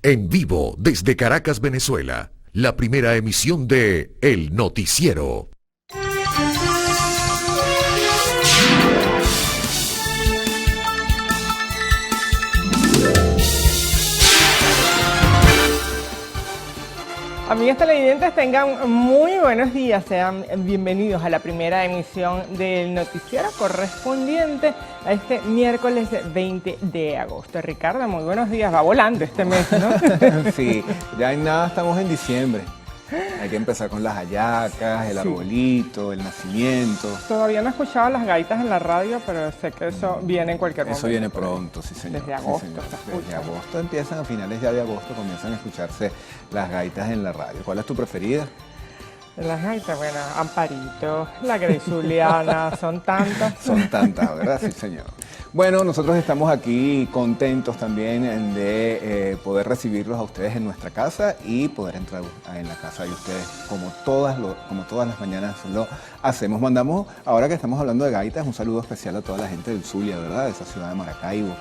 En vivo desde Caracas, Venezuela, la primera emisión de El Noticiero. Amigas televidentes, tengan muy buenos días, sean bienvenidos a la primera emisión del noticiero correspondiente a este miércoles 20 de agosto. Ricardo, muy buenos días, va volando este mes, ¿no? Sí, ya en nada estamos en diciembre. Hay que empezar con las hallacas, el arbolito, el nacimiento. Todavía no he escuchado las gaitas en la radio, pero sé que eso viene en cualquier momento. Eso viene pronto, sí señor. Desde agosto. Sí, señor. Desde agosto empiezan, a finales ya de agosto comienzan a escucharse las gaitas en la radio. ¿Cuál es tu preferida? Las gaitas, bueno, Amparito, la Grey Zuliana, son tantas. Son tantas, ¿verdad? Sí señor. Bueno, nosotros estamos aquí contentos también de poder recibirlos a ustedes en nuestra casa y poder entrar en la casa de ustedes como todas las mañanas lo hacemos. Mandamos, ahora que estamos hablando de gaitas, un saludo especial a toda la gente del Zulia, ¿verdad? De esa ciudad de Maracaibo.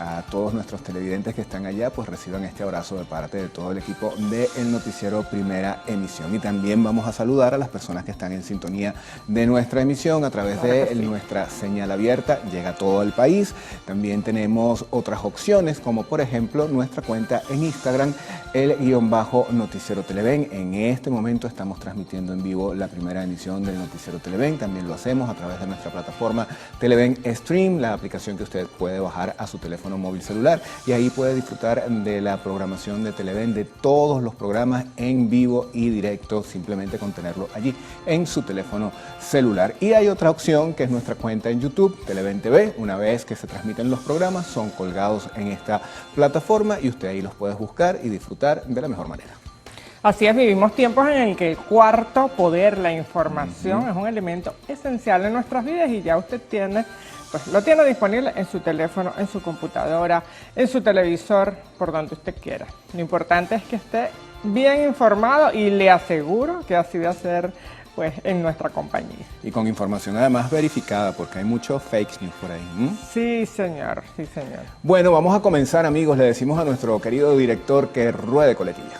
A todos nuestros televidentes que están allá, pues reciban este abrazo de parte de todo el equipo de El Noticiero Primera Emisión. Y también vamos a saludar a las personas que están en sintonía de nuestra emisión a través de nuestra señal abierta. Llega a todo el país. También tenemos otras opciones, como por ejemplo nuestra cuenta en Instagram, _Noticiero Televen. En este momento estamos transmitiendo en vivo la primera emisión del Noticiero Televen. También lo hacemos a través de nuestra plataforma Televen Stream, la aplicación que usted puede bajar a su teléfono móvil celular, y ahí puede disfrutar de la programación de Televen, de todos los programas en vivo y directo, simplemente con tenerlo allí en su teléfono celular. Y hay otra opción que es nuestra cuenta en YouTube, Televen TV. Una vez que se transmiten los programas, son colgados en esta plataforma y usted ahí los puede buscar y disfrutar de la mejor manera. Así es, vivimos tiempos en el que el cuarto poder, la información, es un elemento esencial en nuestras vidas y ya usted tiene, pues lo tiene disponible en su teléfono, en su computadora, en su televisor, por donde usted quiera. Lo importante es que esté bien informado y le aseguro que así va a ser pues en nuestra compañía. Y con información además verificada, porque hay mucho fake news por ahí. Sí, señor, sí, señor. Bueno, vamos a comenzar, amigos. Le decimos a nuestro querido director que ruede coletilla.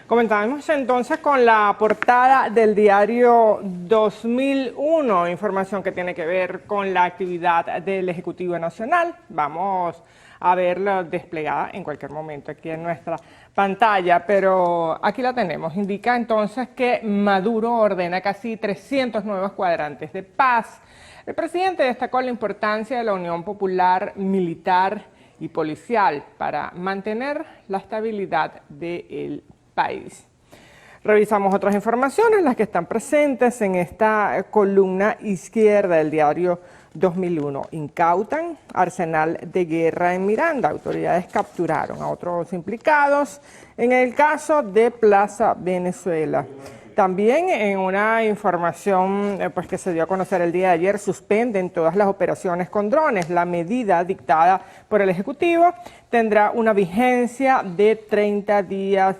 Comenzamos entonces con la portada del diario 2001, información que tiene que ver con la actividad del Ejecutivo Nacional. Vamos a verla desplegada en cualquier momento aquí en nuestra pantalla, pero aquí la tenemos. Indica entonces que Maduro ordena casi 300 nuevos cuadrantes de paz. El presidente destacó la importancia de la unión popular, militar y policial para mantener la estabilidad del país. Revisamos otras informaciones, las que están presentes en esta columna izquierda del diario 2001. Incautan arsenal de guerra en Miranda. Autoridades capturaron a otros implicados en el caso de Plaza Venezuela. También en una información pues, que se dio a conocer el día de ayer, suspenden todas las operaciones con drones. La medida dictada por el Ejecutivo tendrá una vigencia de 30 días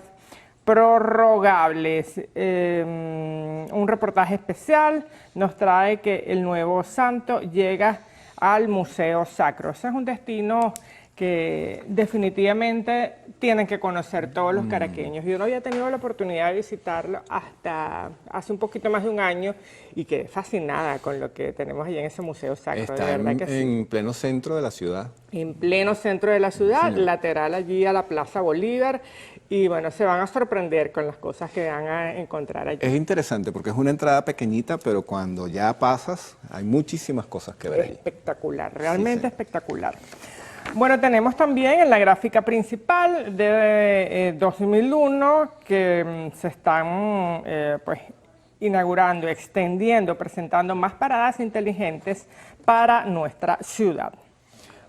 prorrogables. Un reportaje especial nos trae que el nuevo santo llega al Museo Sacro. Ese es un destino que definitivamente tienen que conocer todos los caraqueños. Yo no había tenido la oportunidad de visitarlo hasta hace un poquito más de un año y quedé fascinada con lo que tenemos allá en ese Museo Sacro. Está de verdad que en sí. pleno centro de la ciudad. En pleno centro de la ciudad, sí, lateral allí a la Plaza Bolívar. Y bueno, se van a sorprender con las cosas que van a encontrar allí. Es interesante porque es una entrada pequeñita, pero cuando ya pasas hay muchísimas cosas que ver. Espectacular, realmente sí, espectacular. Bueno, tenemos también en la gráfica principal de 2001 que se están pues, inaugurando, extendiendo, presentando más paradas inteligentes para nuestra ciudad.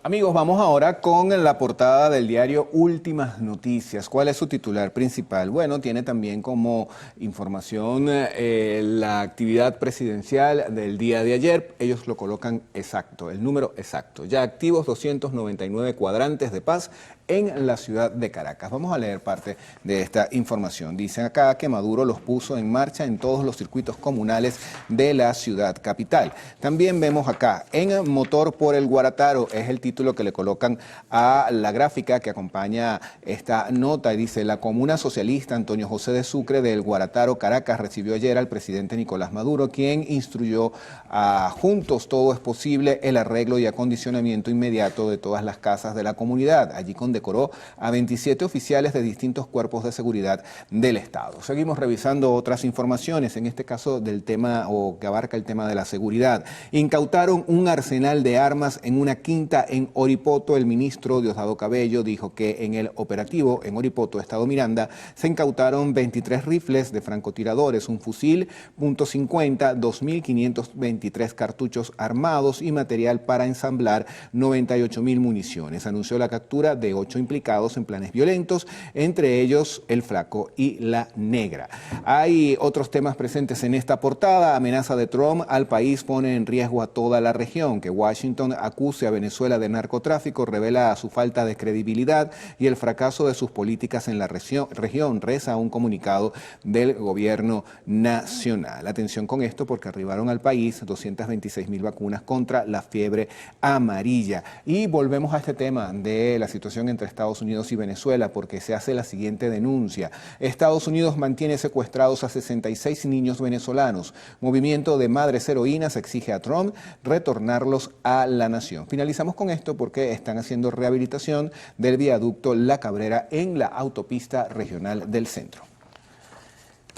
Amigos, vamos ahora con la portada del diario Últimas Noticias. ¿Cuál es su titular principal? Bueno, tiene también como información la actividad presidencial del día de ayer. Ellos lo colocan exacto, el número exacto. Ya activos 299 cuadrantes de paz en la ciudad de Caracas. Vamos a leer parte de esta información. Dicen acá que Maduro los puso en marcha en todos los circuitos comunales de la ciudad capital. También vemos acá, en Motor por el Guarataro, es el título que le colocan a la gráfica que acompaña esta nota, y dice: la comuna socialista Antonio José de Sucre del Guarataro, Caracas, recibió ayer al presidente Nicolás Maduro, quien instruyó a Juntos Todo es Posible el arreglo y acondicionamiento inmediato de todas las casas de la comunidad. Allí condecoró a 27 oficiales de distintos cuerpos de seguridad del Estado. Seguimos revisando otras informaciones, en este caso del tema o que abarca el tema de la seguridad. Incautaron un arsenal de armas en una quinta en Oripoto. El ministro Diosdado Cabello dijo que en el operativo en Oripoto, Estado Miranda, se incautaron 23 rifles de francotiradores, un fusil .50, 2.523 cartuchos armados y material para ensamblar 98.000 municiones. Anunció la captura de 8 implicados en planes violentos, entre ellos el Flaco y la Negra. Hay otros temas presentes en esta portada. Amenaza de Trump al país pone en riesgo a toda la región. Que Washington acuse a Venezuela de narcotráfico revela su falta de credibilidad y el fracaso de sus políticas en la región, reza un comunicado del gobierno nacional. Atención con esto, porque arribaron al país 226.000 vacunas contra la fiebre amarilla. Y volvemos a este tema de la situación entre Estados Unidos y Venezuela, porque se hace la siguiente denuncia. Estados Unidos mantiene secuestrados a 66 niños venezolanos. Movimiento de Madres Heroínas exige a Trump retornarlos a la nación. Finalizamos con esto porque están haciendo rehabilitación del viaducto La Cabrera en la autopista regional del centro.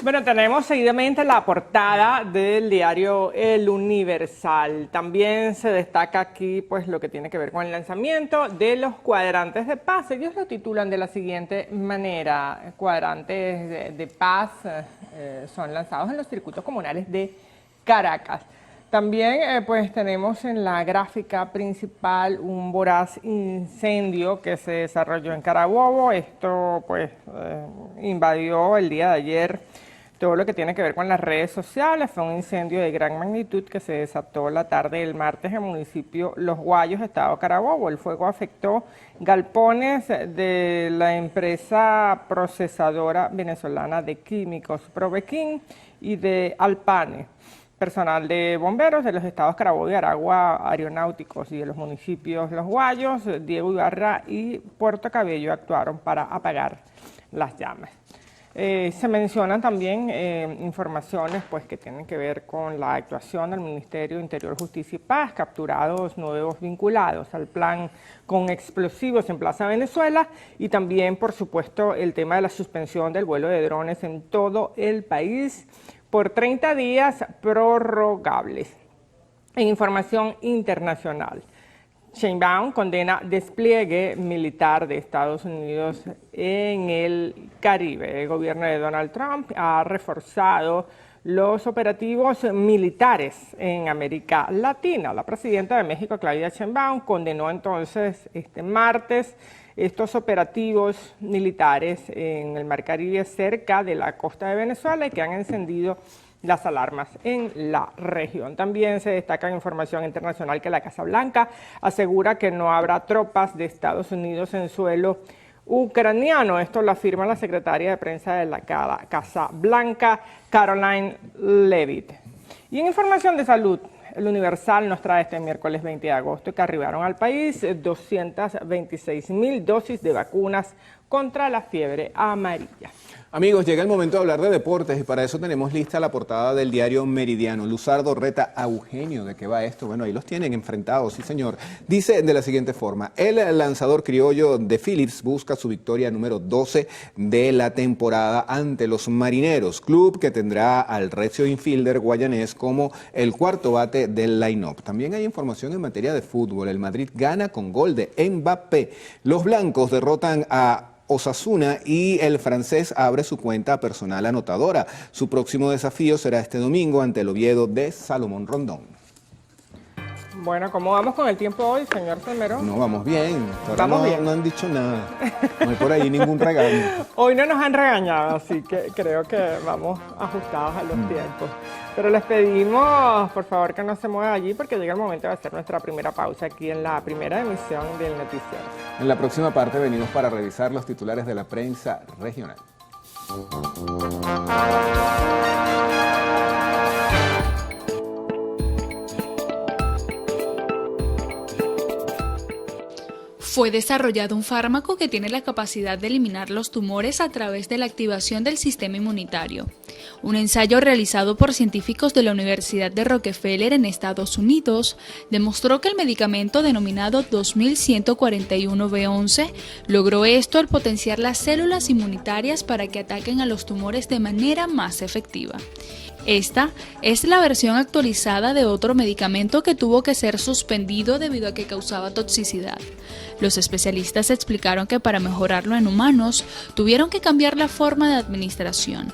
Bueno, tenemos seguidamente la portada del diario El Universal. También se destaca aquí pues lo que tiene que ver con el lanzamiento de los cuadrantes de paz. Ellos lo titulan de la siguiente manera: cuadrantes de paz son lanzados en los circuitos comunales de Caracas. También pues tenemos en la gráfica principal un voraz incendio que se desarrolló en Carabobo. Esto pues invadió el día de ayer todo lo que tiene que ver con las redes sociales. Fue un incendio de gran magnitud que se desató la tarde del martes en el municipio Los Guayos, estado Carabobo. El fuego afectó galpones de la empresa procesadora venezolana de químicos Provequín y de Alpane. Personal de bomberos de los estados Carabobo y Aragua, aeronáuticos y de los municipios Los Guayos, Diego Ibarra y Puerto Cabello actuaron para apagar las llamas. Se mencionan también informaciones pues, que tienen que ver con la actuación del Ministerio de Interior, Justicia y Paz, capturados nuevos vinculados al plan con explosivos en Plaza Venezuela, y también, por supuesto, el tema de la suspensión del vuelo de drones en todo el país por 30 días prorrogables. En información internacional, Sheinbaum condena despliegue militar de Estados Unidos en el Caribe. El gobierno de Donald Trump ha reforzado los operativos militares en América Latina. La presidenta de México, Claudia Sheinbaum, condenó entonces este martes estos operativos militares en el Mar Caribe cerca de la costa de Venezuela y que han encendido las alarmas en la región. También se destaca en información internacional que la Casa Blanca asegura que no habrá tropas de Estados Unidos en suelo ucraniano. Esto lo afirma la secretaria de prensa de la Casa Blanca, Caroline Leavitt. Y en información de salud, El Universal nos trae este miércoles 20 de agosto que arribaron al país 226.000 dosis de vacunas contra la fiebre amarilla. Amigos, llega el momento de hablar de deportes y para eso tenemos lista la portada del diario Meridiano. Luzardo reta a Eugenio. ¿De qué va esto? Bueno, ahí los tienen enfrentados, sí señor. Dice de la siguiente forma: el lanzador criollo de Phillips busca su victoria número 12 de la temporada ante los Marineros, club que tendrá al recio infielder guayanés como el cuarto bate del line-up. También hay información en materia de fútbol. El Madrid gana con gol de Mbappé. Los blancos derrotan a Osasuna y el francés abre su cuenta personal anotadora. Su próximo desafío será este domingo ante el Oviedo de Salomón Rondón. Bueno, ¿cómo vamos con el tiempo hoy, señor Salmerón? No, vamos bien. Ahora Vamos no, bien. no han dicho nada. No hay por ahí ningún regaño. Hoy no nos han regañado, así que creo que vamos ajustados a los tiempos. Pero les pedimos, por favor, que no se muevan allí porque llega el momento de hacer nuestra primera pausa aquí en la primera emisión del noticiero. En la próxima parte venimos para revisar los titulares de la prensa regional. Fue desarrollado un fármaco que tiene la capacidad de eliminar los tumores a través de la activación del sistema inmunitario. Un ensayo realizado por científicos de la Universidad de Rockefeller en Estados Unidos demostró que el medicamento denominado 2141B11 logró esto al potenciar las células inmunitarias para que ataquen a los tumores de manera más efectiva. Esta es la versión actualizada de otro medicamento que tuvo que ser suspendido debido a que causaba toxicidad. Los especialistas explicaron que para mejorarlo en humanos tuvieron que cambiar la forma de administración.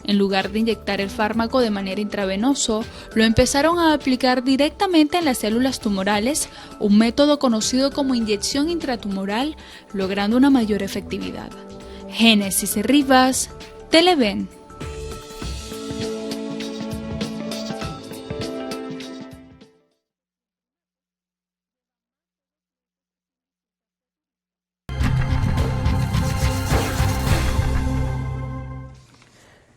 En lugar de inyectar el fármaco de manera intravenosa, lo empezaron a aplicar directamente en las células tumorales, un método conocido como inyección intratumoral, logrando una mayor efectividad. Génesis Rivas, Televen.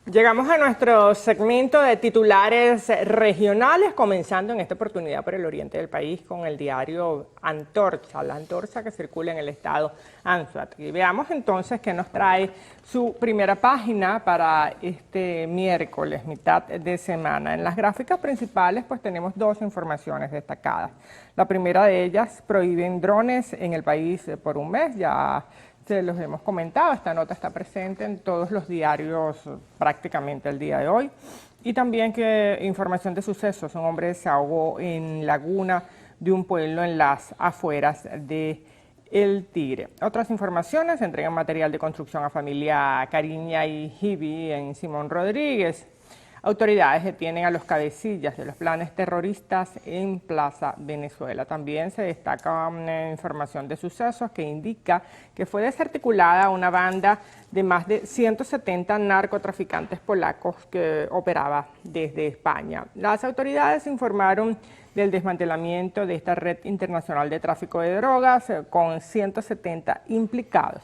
Llegamos a nuestro segmento de titulares regionales, comenzando en esta oportunidad por el oriente del país con el diario Antorcha, la antorcha que circula en el estado Anzoátegui. Y veamos entonces qué nos trae su primera página para este miércoles, mitad de semana. En las gráficas principales pues tenemos dos informaciones destacadas. La primera de ellas, prohíben drones en el país por un mes, ya se los hemos comentado, esta nota está presente en todos los diarios prácticamente el día de hoy. Y también que información de sucesos, un hombre se ahogó en laguna de un pueblo en las afueras de El Tigre. Otras informaciones, entregan material de construcción a familia Cariña y Hibi en Simón Rodríguez. Autoridades detienen a los cabecillas de los planes terroristas en Plaza Venezuela. También se destaca una información de sucesos que indica que fue desarticulada una banda de más de 170 narcotraficantes polacos que operaba desde España. Las autoridades informaron del desmantelamiento de esta red internacional de tráfico de drogas con 170 implicados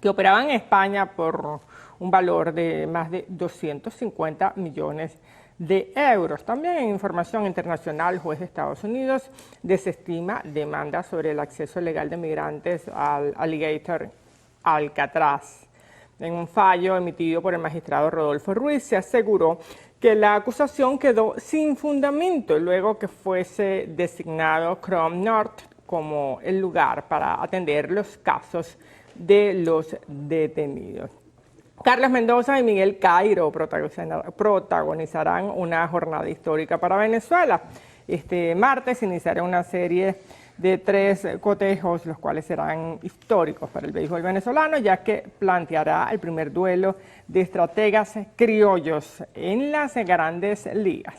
que operaban en España por un valor de más de 250 millones de euros. También en información internacional, el juez de Estados Unidos desestima demanda sobre el acceso legal de migrantes al Alligator Alcatraz. En un fallo emitido por el magistrado Rodolfo Ruiz se aseguró que la acusación quedó sin fundamento luego que fuese designado Chrome North como el lugar para atender los casos de los detenidos. Carlos Mendoza y Miguel Cairo protagonizarán una jornada histórica para Venezuela. Este martes iniciará una serie de 3 cotejos, los cuales serán históricos para el béisbol venezolano, ya que planteará el primer duelo de estrategas criollos en las grandes ligas.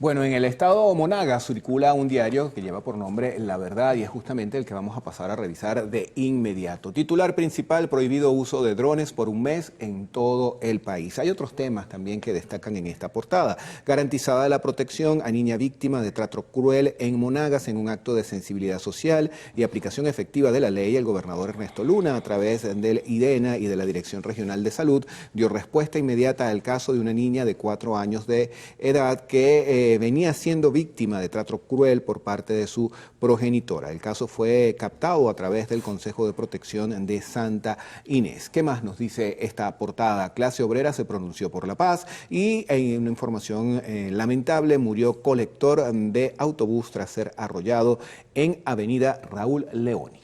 Bueno, en el estado Monagas circula un diario que lleva por nombre La Verdad y es justamente el que vamos a pasar a revisar de inmediato. Titular principal, prohibido uso de drones por un mes en todo el país. Hay otros temas también que destacan en esta portada. Garantizada la protección a niña víctima de trato cruel en Monagas en un acto de sensibilidad social y aplicación efectiva de la ley. El gobernador Ernesto Luna, a través del IDENA y de la Dirección Regional de Salud, dio respuesta inmediata al caso de una niña de 4 años de edad que venía siendo víctima de trato cruel por parte de su progenitora. El caso fue captado a través del Consejo de Protección de Santa Inés. ¿Qué más nos dice esta portada? Clase obrera se pronunció por la paz y en una información lamentable, murió colector de autobús tras ser arrollado en Avenida Raúl Leoni.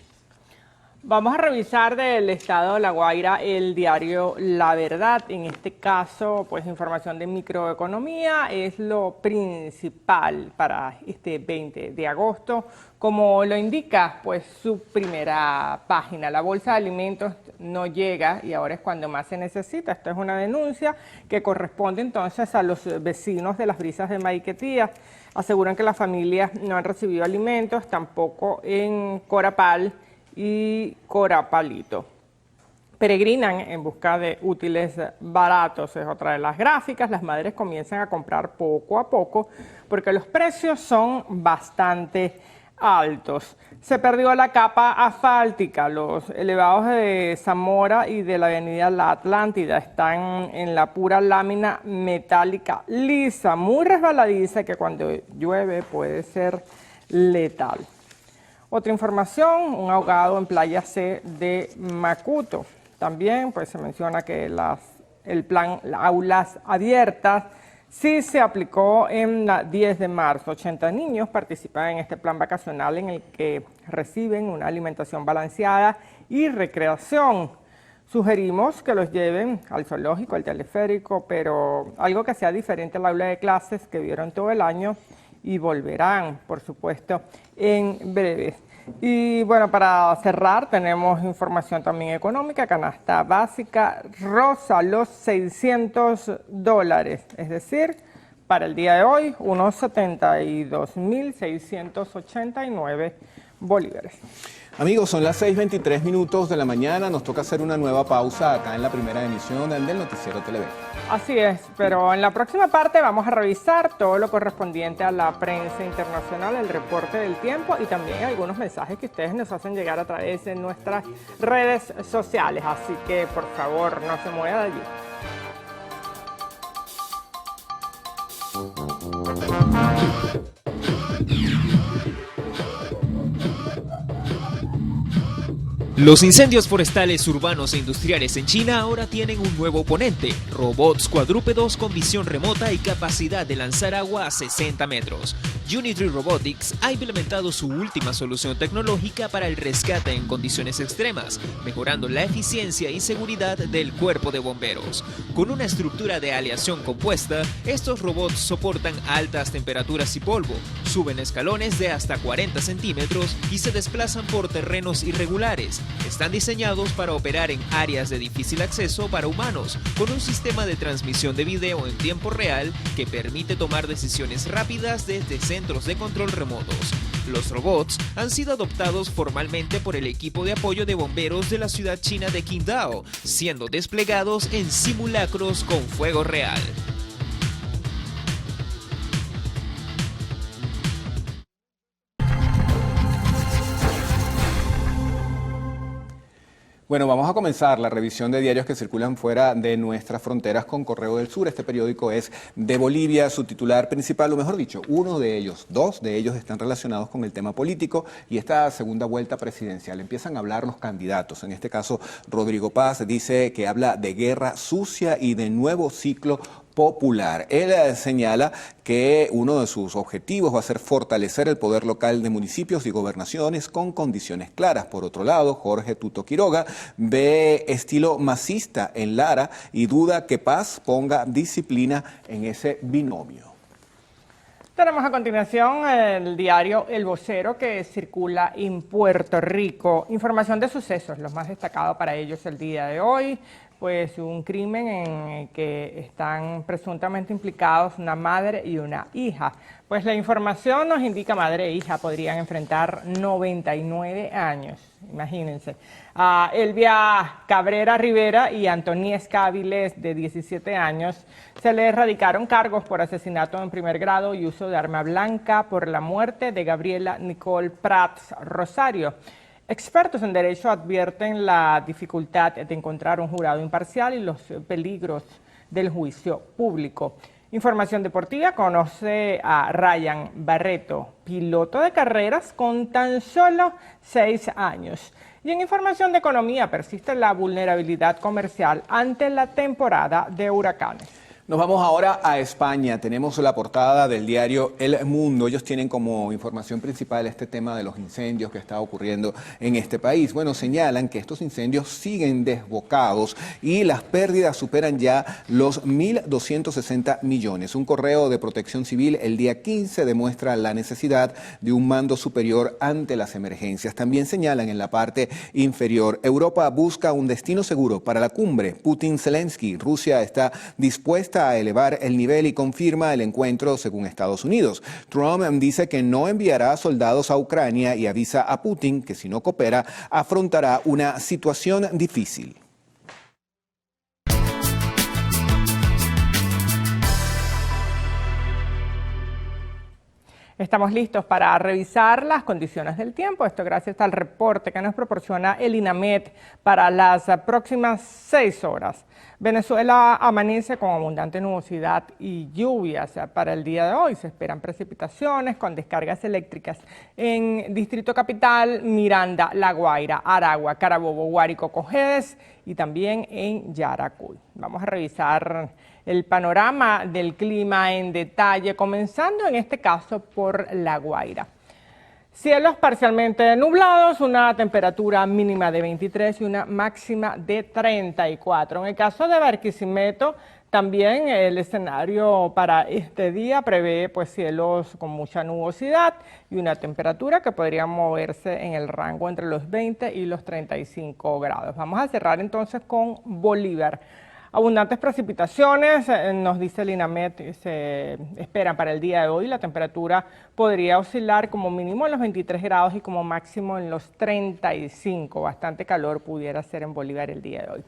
Vamos a revisar del estado de La Guaira el diario La Verdad. En este caso, pues información de microeconomía es lo principal para este 20 de agosto. Como lo indica, pues su primera página, la bolsa de alimentos no llega y ahora es cuando más se necesita. Esto es una denuncia que corresponde entonces a los vecinos de las Brisas de Maiquetía. Aseguran que las familias no han recibido alimentos, tampoco en Corapal y Corapalito. Peregrinan en busca de útiles baratos, es otra de las gráficas. Las madres comienzan a comprar poco a poco porque los precios son bastante altos. Se perdió la capa asfáltica. Los elevados de Zamora y de la avenida La Atlántida están en la pura lámina metálica lisa, muy resbaladiza, que cuando llueve puede ser letal. Otra información, un ahogado en Playa C de Macuto. También pues se menciona que el plan Aulas Abiertas sí se aplicó en la 10 de marzo. 80 niños participan en este plan vacacional en el que reciben una alimentación balanceada y recreación. Sugerimos que los lleven al zoológico, al teleférico, pero algo que sea diferente al aula de clases que vieron todo el año y volverán, por supuesto, en breve. Y bueno, para cerrar tenemos información también económica. Canasta básica roza los $600, es decir, para el día de hoy, unos 72.689 bolívares. Amigos, son las 6:23 minutos de la mañana. Nos toca hacer una nueva pausa acá en la primera emisión del Noticiero Televen. Así es, pero en la próxima parte vamos a revisar todo lo correspondiente a la prensa internacional, el reporte del tiempo y también algunos mensajes que ustedes nos hacen llegar a través de nuestras redes sociales. Así que, por favor, no se mueva de allí. Los incendios forestales urbanos e industriales en China ahora tienen un nuevo oponente, robots cuadrúpedos con visión remota y capacidad de lanzar agua a 60 metros. Unitree Robotics ha implementado su última solución tecnológica para el rescate en condiciones extremas, mejorando la eficiencia y seguridad del cuerpo de bomberos. Con una estructura de aleación compuesta, estos robots soportan altas temperaturas y polvo, suben escalones de hasta 40 centímetros y se desplazan por terrenos irregulares. Están diseñados para operar en áreas de difícil acceso para humanos, con un sistema de transmisión de video en tiempo real que permite tomar decisiones rápidas desde centros de control remotos. Los robots han sido adoptados formalmente por el equipo de apoyo de bomberos de la ciudad china de Qingdao, siendo desplegados en simulacros con fuego real. Bueno, vamos a comenzar la revisión de diarios que circulan fuera de nuestras fronteras con Correo del Sur. Este periódico es de Bolivia, su titular principal, o mejor dicho, dos de ellos están relacionados con el tema político y esta segunda vuelta presidencial. Empiezan a hablar los candidatos. En este caso, Rodrigo Paz dice que habla de guerra sucia y de nuevo ciclo popular. Él señala que uno de sus objetivos va a ser fortalecer el poder local de municipios y gobernaciones con condiciones claras. Por otro lado, Jorge Tuto Quiroga ve estilo masista en Lara y duda que Paz ponga disciplina en ese binomio. Tenemos a continuación el diario El Vocero que circula en Puerto Rico. Información de sucesos, los más destacados para ellos el día de hoy. Pues un crimen en el que están presuntamente implicados una madre y una hija. Pues la información nos indica madre e hija podrían enfrentar 99 años, imagínense. A Elvia Cabrera Rivera y Antoniesca Avilés, de 17 años, se les erradicaron cargos por asesinato en primer grado y uso de arma blanca por la muerte de Gabriela Nicole Prats Rosario. Expertos en derecho advierten la dificultad de encontrar un jurado imparcial y los peligros del juicio público. Información deportiva, conoce a Ryan Barreto, piloto de carreras con tan solo 6 años. Y en información de economía, persiste la vulnerabilidad comercial ante la temporada de huracanes. Nos vamos ahora a España. Tenemos la portada del diario El Mundo. Ellos tienen como información principal este tema de los incendios que está ocurriendo en este país. Bueno, señalan que estos incendios siguen desbocados y las pérdidas superan ya los 1.260 millones. Un correo de Protección Civil el día 15 demuestra la necesidad de un mando superior ante las emergencias. También señalan en la parte inferior, Europa busca un destino seguro para la cumbre. Putin-Zelensky, Rusia está dispuesta a elevar el nivel y confirma el encuentro según Estados Unidos. Trump dice que no enviará soldados a Ucrania y avisa a Putin que si no coopera afrontará una situación difícil. Estamos listos para revisar las condiciones del tiempo. Esto gracias al reporte que nos proporciona el INAMET para las próximas 6 horas. Venezuela amanece con abundante nubosidad y lluvias para el día de hoy. Se esperan precipitaciones con descargas eléctricas en Distrito Capital, Miranda, La Guaira, Aragua, Carabobo, Guárico, Cojedes y también en Yaracuy. Vamos a revisar el panorama del clima en detalle, comenzando en este caso por La Guaira. Cielos parcialmente nublados, una temperatura mínima de 23 y una máxima de 34. En el caso de Barquisimeto, también el escenario para este día prevé cielos con mucha nubosidad y una temperatura que podría moverse en el rango entre los 20 y los 35 grados. Vamos a cerrar entonces con Bolívar. Abundantes precipitaciones, nos dice el INAMET, se esperan para el día de hoy. La temperatura podría oscilar como mínimo en los 23 grados y como máximo en los 35. Bastante calor pudiera ser en Bolívar el día de hoy.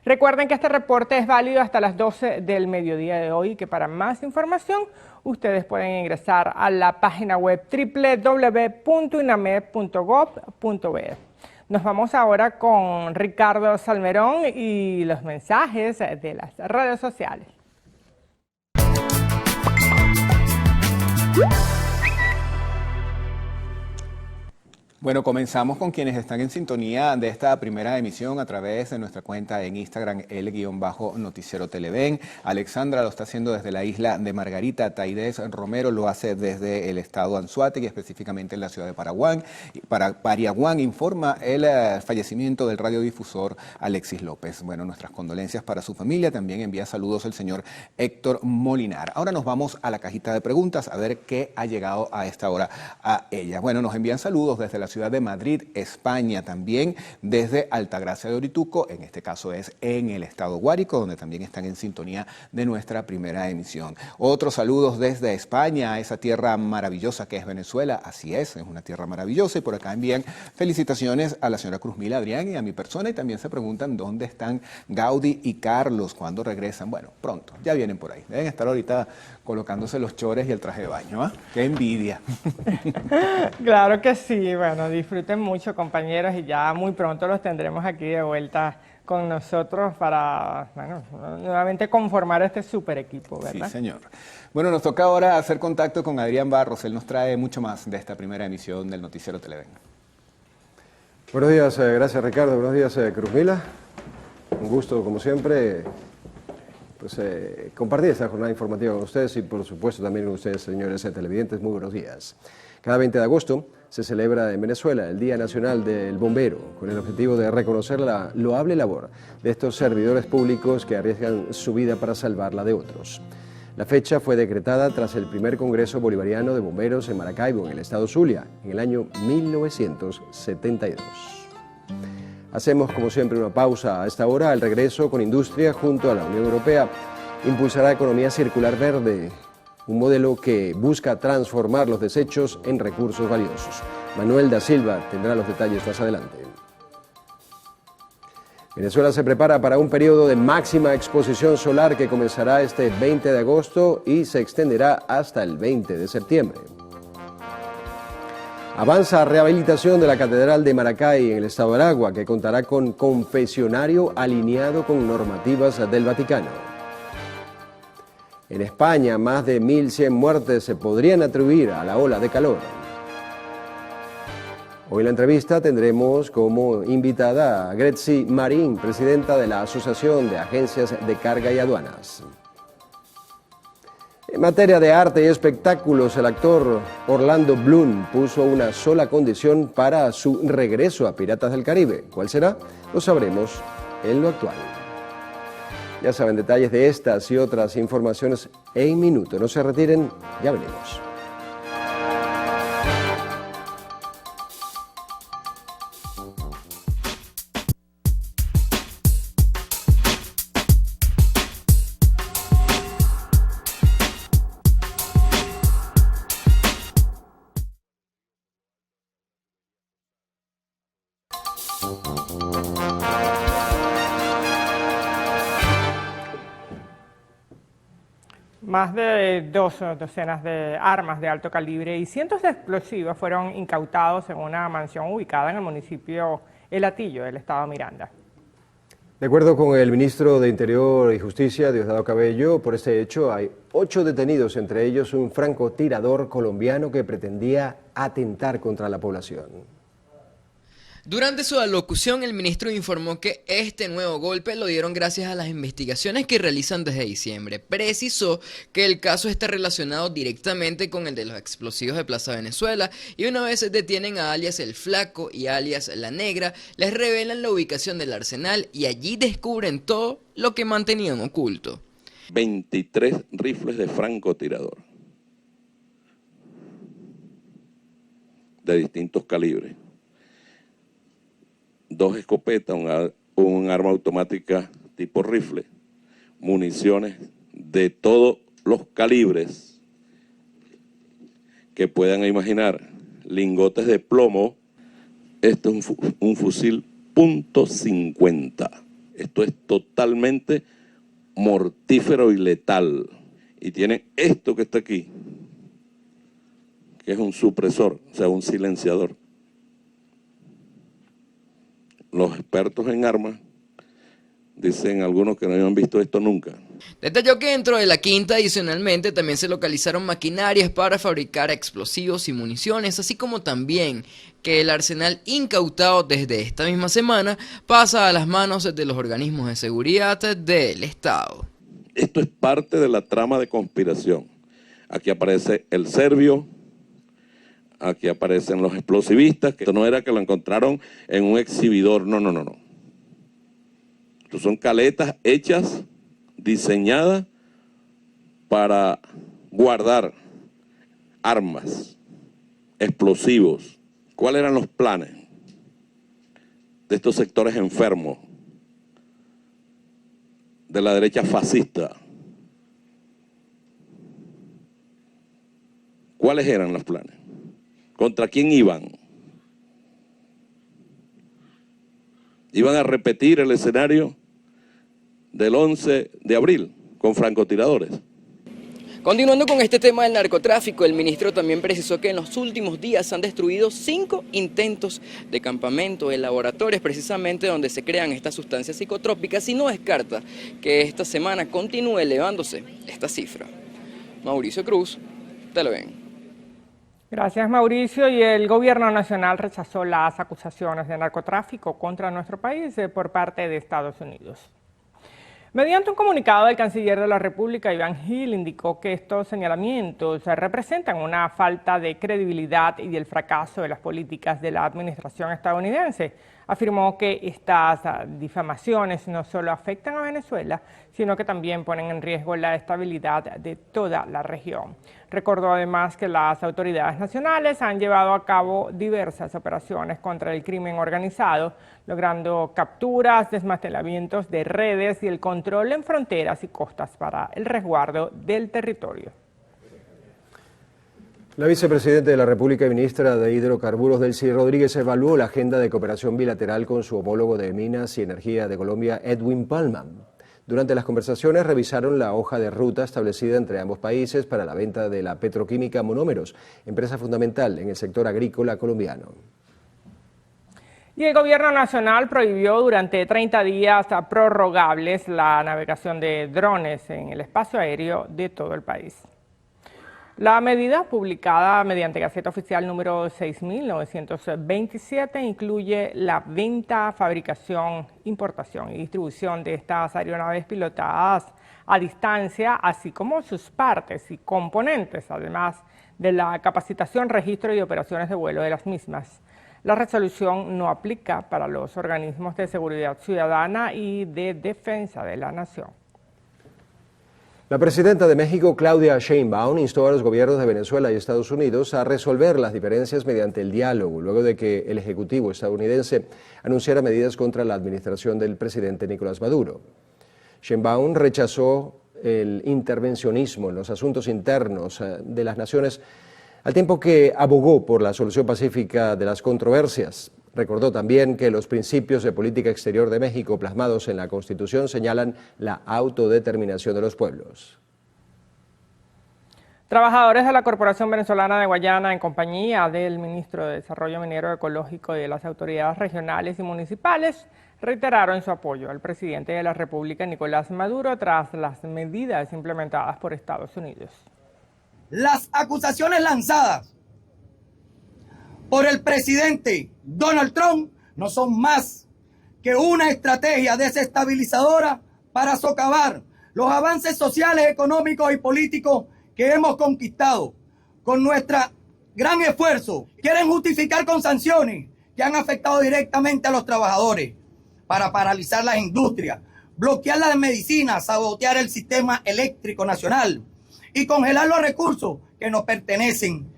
Recuerden que este reporte es válido hasta las 12 del mediodía de hoy y que para más información ustedes pueden ingresar a la página web www.inamed.gov.be. Nos vamos ahora con Ricardo Salmerón y los mensajes de las redes sociales. Bueno, comenzamos con quienes están en sintonía de esta primera emisión a través de nuestra cuenta en Instagram, el_noticiero Televen. Alexandra lo está haciendo desde la isla de Margarita. Taidez Romero lo hace desde el estado Anzoátegui, específicamente en la ciudad de Pariaguán. Informa el fallecimiento del radiodifusor Alexis López. Bueno, nuestras condolencias para su familia. También envía saludos el señor Héctor Molinar. Ahora nos vamos a la cajita de preguntas a ver qué ha llegado a esta hora a ella. Bueno, nos envían saludos desde la ciudad de Madrid, España, también desde Altagracia de Orituco, en este caso es en el estado Guárico, donde también están en sintonía de nuestra primera emisión. Otros saludos desde España, a esa tierra maravillosa que es Venezuela, así es una tierra maravillosa, y por acá envían felicitaciones a la señora Cruzmila Adrián y a mi persona, y también se preguntan dónde están Gaudí y Carlos, cuándo regresan. Bueno, pronto, ya vienen por ahí, deben estar ahorita colocándose los chores y el traje de baño, ¿ah? ¡Qué envidia! Claro que sí, bueno, disfruten mucho, compañeros, y ya muy pronto los tendremos aquí de vuelta con nosotros para, nuevamente conformar este super equipo, ¿verdad? Sí, señor. Bueno, nos toca ahora hacer contacto con Adrián Barros. Él nos trae mucho más de esta primera emisión del Noticiero Televen. Buenos días, gracias Ricardo. Buenos días, Cruzmila. Un gusto, como siempre, compartir esta jornada informativa con ustedes y, por supuesto, también con ustedes, señores televidentes. Muy buenos días. Cada 20 de agosto se celebra en Venezuela el Día Nacional del Bombero, con el objetivo de reconocer la loable labor de estos servidores públicos que arriesgan su vida para salvar la de otros. La fecha fue decretada tras el primer Congreso Bolivariano de Bomberos en Maracaibo, en el estado Zulia, en el año 1972. Hacemos, como siempre, una pausa a esta hora. Al regreso, con Industria, junto a la Unión Europea, impulsará economía circular verde, un modelo que busca transformar los desechos en recursos valiosos. Manuel da Silva tendrá los detalles más adelante. Venezuela se prepara para un periodo de máxima exposición solar que comenzará este 20 de agosto y se extenderá hasta el 20 de septiembre. Avanza rehabilitación de la Catedral de Maracay en el estado de Aragua, que contará con confesionario alineado con normativas del Vaticano. En España, más de 1.100 muertes se podrían atribuir a la ola de calor. Hoy en la entrevista tendremos como invitada a Gretzi Marín, presidenta de la Asociación de Agencias de Carga y Aduanas. En materia de arte y espectáculos, el actor Orlando Bloom puso una sola condición para su regreso a Piratas del Caribe. ¿Cuál será? Lo sabremos en lo actual. Ya saben, detalles de estas y otras informaciones en minuto. No se retiren, ya venimos. Más de 2 docenas de armas de alto calibre y cientos de explosivos fueron incautados en una mansión ubicada en el municipio El Hatillo del estado Miranda. De acuerdo con el ministro de Interior y Justicia, Diosdado Cabello, por este hecho hay 8 detenidos, entre ellos un francotirador colombiano que pretendía atentar contra la población. Durante su alocución, el ministro informó que este nuevo golpe lo dieron gracias a las investigaciones que realizan desde diciembre. Precisó que el caso está relacionado directamente con el de los explosivos de Plaza Venezuela y una vez detienen a alias El Flaco y alias La Negra, les revelan la ubicación del arsenal y allí descubren todo lo que mantenían oculto. 23 rifles de francotirador de distintos calibres. 2 escopetas, un arma automática tipo rifle, municiones de todos los calibres que puedan imaginar, lingotes de plomo. Esto es un fusil .50. Esto es totalmente mortífero y letal. Y tiene esto que está aquí, que es un supresor, o sea, un silenciador. Los expertos en armas dicen algunos que no habían visto esto nunca. Detalló que dentro de la quinta adicionalmente también se localizaron maquinarias para fabricar explosivos y municiones, así como también que el arsenal incautado desde esta misma semana pasa a las manos de los organismos de seguridad del Estado. Esto es parte de la trama de conspiración. Aquí aparece el serbio. Aquí aparecen los explosivistas, que esto no era que lo encontraron en un exhibidor, no. Estos son caletas hechas, diseñadas para guardar armas, explosivos. ¿Cuáles eran los planes de estos sectores enfermos, de la derecha fascista? ¿Cuáles eran los planes? ¿Contra quién iban? Iban a repetir el escenario del 11 de abril con francotiradores. Continuando con este tema del narcotráfico, el ministro también precisó que en los últimos días han destruido 5 intentos de campamento de laboratorios, precisamente donde se crean estas sustancias psicotrópicas, y no descarta que esta semana continúe elevándose esta cifra. Mauricio Cruz, Televen. Gracias, Mauricio. Y el gobierno nacional rechazó las acusaciones de narcotráfico contra nuestro país por parte de Estados Unidos. Mediante un comunicado, el canciller de la República, Iván Gil, indicó que estos señalamientos representan una falta de credibilidad y el fracaso de las políticas de la administración estadounidense. Afirmó que estas difamaciones no solo afectan a Venezuela, sino que también ponen en riesgo la estabilidad de toda la región. Recordó además que las autoridades nacionales han llevado a cabo diversas operaciones contra el crimen organizado, logrando capturas, desmantelamientos de redes y el control en fronteras y costas para el resguardo del territorio. La vicepresidenta de la República y ministra de Hidrocarburos, Delcy Rodríguez, evaluó la agenda de cooperación bilateral con su homólogo de Minas y Energía de Colombia, Edwin Palma. Durante las conversaciones revisaron la hoja de ruta establecida entre ambos países para la venta de la petroquímica Monómeros, empresa fundamental en el sector agrícola colombiano. Y el gobierno nacional prohibió durante 30 días prorrogables la navegación de drones en el espacio aéreo de todo el país. La medida, publicada mediante Gaceta Oficial número 6.927, incluye la venta, fabricación, importación y distribución de estas aeronaves pilotadas a distancia, así como sus partes y componentes, además de la capacitación, registro y operaciones de vuelo de las mismas. La resolución no aplica para los organismos de seguridad ciudadana y de defensa de la nación. La presidenta de México, Claudia Sheinbaum, instó a los gobiernos de Venezuela y Estados Unidos a resolver las diferencias mediante el diálogo, luego de que el Ejecutivo estadounidense anunciara medidas contra la administración del presidente Nicolás Maduro. Sheinbaum rechazó el intervencionismo en los asuntos internos de las naciones, al tiempo que abogó por la solución pacífica de las controversias. Recordó también que los principios de política exterior de México plasmados en la Constitución señalan la autodeterminación de los pueblos. Trabajadores de la Corporación Venezolana de Guayana, en compañía del Ministro de Desarrollo Minero Ecológico y de las autoridades regionales y municipales, reiteraron su apoyo al presidente de la República, Nicolás Maduro, tras las medidas implementadas por Estados Unidos. Las acusaciones lanzadas por el presidente Donald Trump no son más que una estrategia desestabilizadora para socavar los avances sociales, económicos y políticos que hemos conquistado con nuestro gran esfuerzo. Quieren justificar con sanciones que han afectado directamente a los trabajadores para paralizar las industrias, bloquear las medicinas, sabotear el sistema eléctrico nacional y congelar los recursos que nos pertenecen.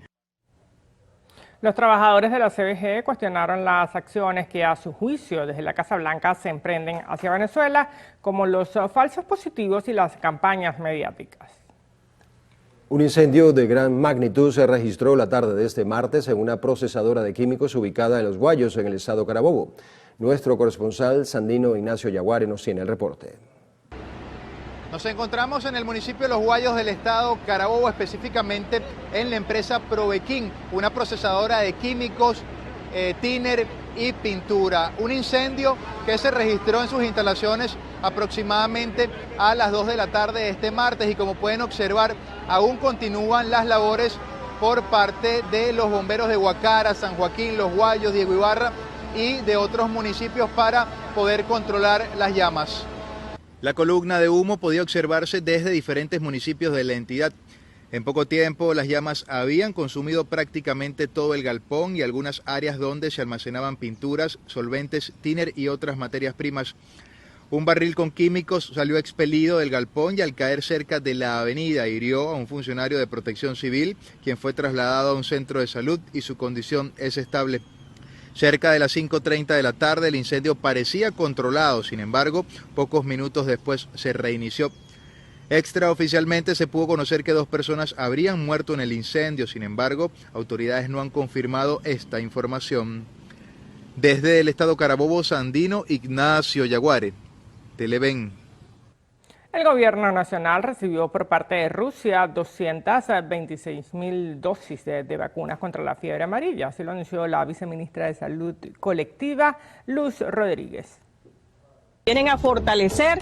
Los trabajadores de la CBG cuestionaron las acciones que a su juicio desde la Casa Blanca se emprenden hacia Venezuela, como los falsos positivos y las campañas mediáticas. Un incendio de gran magnitud se registró la tarde de este martes en una procesadora de químicos ubicada en Los Guayos, en el estado Carabobo. Nuestro corresponsal Sandino Ignacio Yaguare nos tiene el reporte. Nos encontramos en el municipio de Los Guayos del estado Carabobo, específicamente en la empresa Provequín, una procesadora de químicos, tiner y pintura. Un incendio que se registró en sus instalaciones aproximadamente a las 2 de la tarde de este martes, y como pueden observar, aún continúan las labores por parte de los bomberos de Guacara, San Joaquín, Los Guayos, Diego Ibarra y de otros municipios para poder controlar las llamas. La columna de humo podía observarse desde diferentes municipios de la entidad. En poco tiempo las llamas habían consumido prácticamente todo el galpón y algunas áreas donde se almacenaban pinturas, solventes, tiner y otras materias primas. Un barril con químicos salió expelido del galpón y al caer cerca de la avenida hirió a un funcionario de Protección Civil, quien fue trasladado a un centro de salud y su condición es estable. Cerca de las 5:30 de la tarde el incendio parecía controlado, sin embargo, pocos minutos después se reinició. Extraoficialmente se pudo conocer que 2 personas habrían muerto en el incendio, sin embargo, autoridades no han confirmado esta información. Desde el estado Carabobo, Sandino Ignacio Yaguare, Televen. El gobierno nacional recibió por parte de Rusia 226.000 dosis de vacunas contra la fiebre amarilla, así lo anunció la viceministra de Salud Colectiva, Luz Rodríguez. Vienen a fortalecer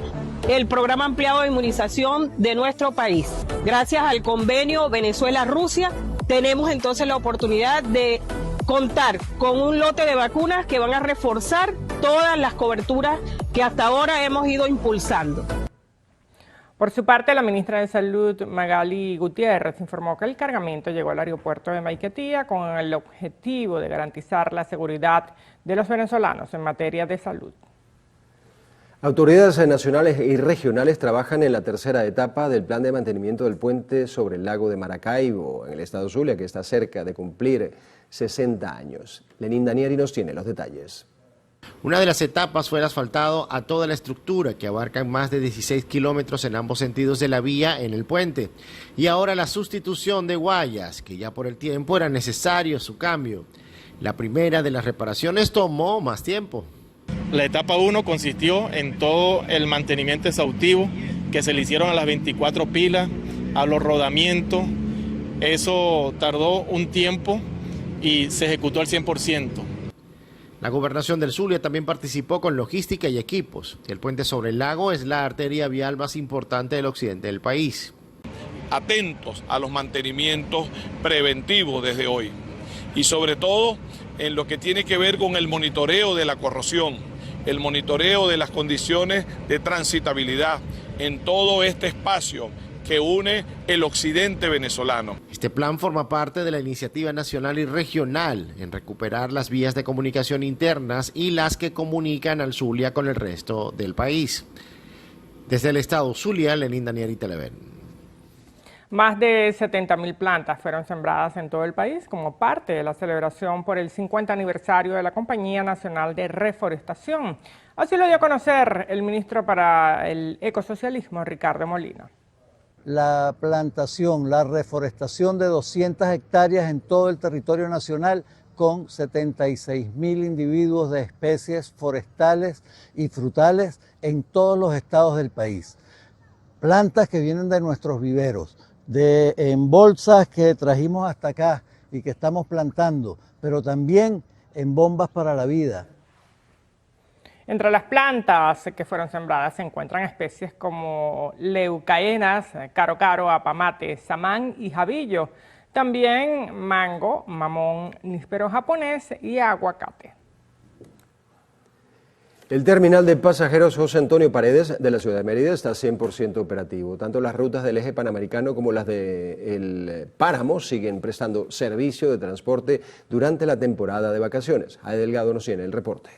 el programa ampliado de inmunización de nuestro país. Gracias al convenio Venezuela-Rusia, tenemos entonces la oportunidad de contar con un lote de vacunas que van a reforzar todas las coberturas que hasta ahora hemos ido impulsando. Por su parte, la ministra de Salud, Magali Gutiérrez, informó que el cargamento llegó al aeropuerto de Maiquetía con el objetivo de garantizar la seguridad de los venezolanos en materia de salud. Autoridades nacionales y regionales trabajan en la tercera etapa del plan de mantenimiento del puente sobre el lago de Maracaibo, en el estado Zulia, que está cerca de cumplir 60 años. Lenín Danieri nos tiene los detalles. Una de las etapas fue el asfaltado a toda la estructura, que abarca más de 16 kilómetros en ambos sentidos de la vía en el puente. Y ahora la sustitución de guayas, que ya por el tiempo era necesario su cambio. La primera de las reparaciones tomó más tiempo. La etapa 1 consistió en todo el mantenimiento exhaustivo que se le hicieron a las 24 pilas, a los rodamientos. Eso tardó un tiempo y se ejecutó al 100%. La Gobernación del Zulia también participó con logística y equipos. El puente sobre el lago es la arteria vial más importante del occidente del país. Atentos a los mantenimientos preventivos desde hoy y sobre todo en lo que tiene que ver con el monitoreo de la corrosión, el monitoreo de las condiciones de transitabilidad, en todo este espacio que une el occidente venezolano. Este plan forma parte de la iniciativa nacional y regional en recuperar las vías de comunicación internas y las que comunican al Zulia con el resto del país. Desde el estado Zulia, Lenín Daniel y Televen. Más de 70.000 plantas fueron sembradas en todo el país como parte de la celebración por el 50 aniversario de la Compañía Nacional de Reforestación. Así lo dio a conocer el ministro para el Ecosocialismo, Ricardo Molina. La plantación, la reforestación de 200 hectáreas en todo el territorio nacional con 76.000 individuos de especies forestales y frutales en todos los estados del país. Plantas que vienen de nuestros viveros, en bolsas que trajimos hasta acá y que estamos plantando, pero también en bombas para la vida. Entre las plantas que fueron sembradas se encuentran especies como leucaenas, caro caro, apamate, samán y jabillo. También mango, mamón, níspero japonés y aguacate. El terminal de pasajeros José Antonio Paredes de la ciudad de Mérida está 100% operativo. Tanto las rutas del eje panamericano como las del Páramo siguen prestando servicio de transporte durante la temporada de vacaciones. Ade Delgado nos tiene el reporte.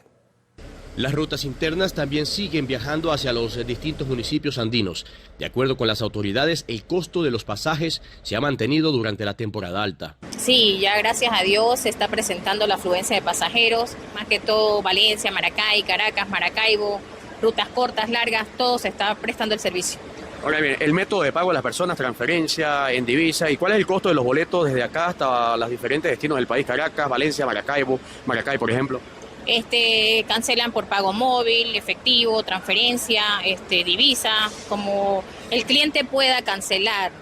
Las rutas internas también siguen viajando hacia los distintos municipios andinos. De acuerdo con las autoridades, el costo de los pasajes se ha mantenido durante la temporada alta. Sí, ya gracias a Dios se está presentando la afluencia de pasajeros, más que todo Valencia, Maracay, Caracas, Maracaibo, rutas cortas, largas, todo se está prestando el servicio. Ahora bien, el método de pago de las personas, transferencia en divisa, ¿y cuál es el costo de los boletos desde acá hasta los diferentes destinos del país? Caracas, Valencia, Maracaibo, Maracay, por ejemplo. Cancelan por pago móvil, efectivo, transferencia, divisa, como el cliente pueda cancelar.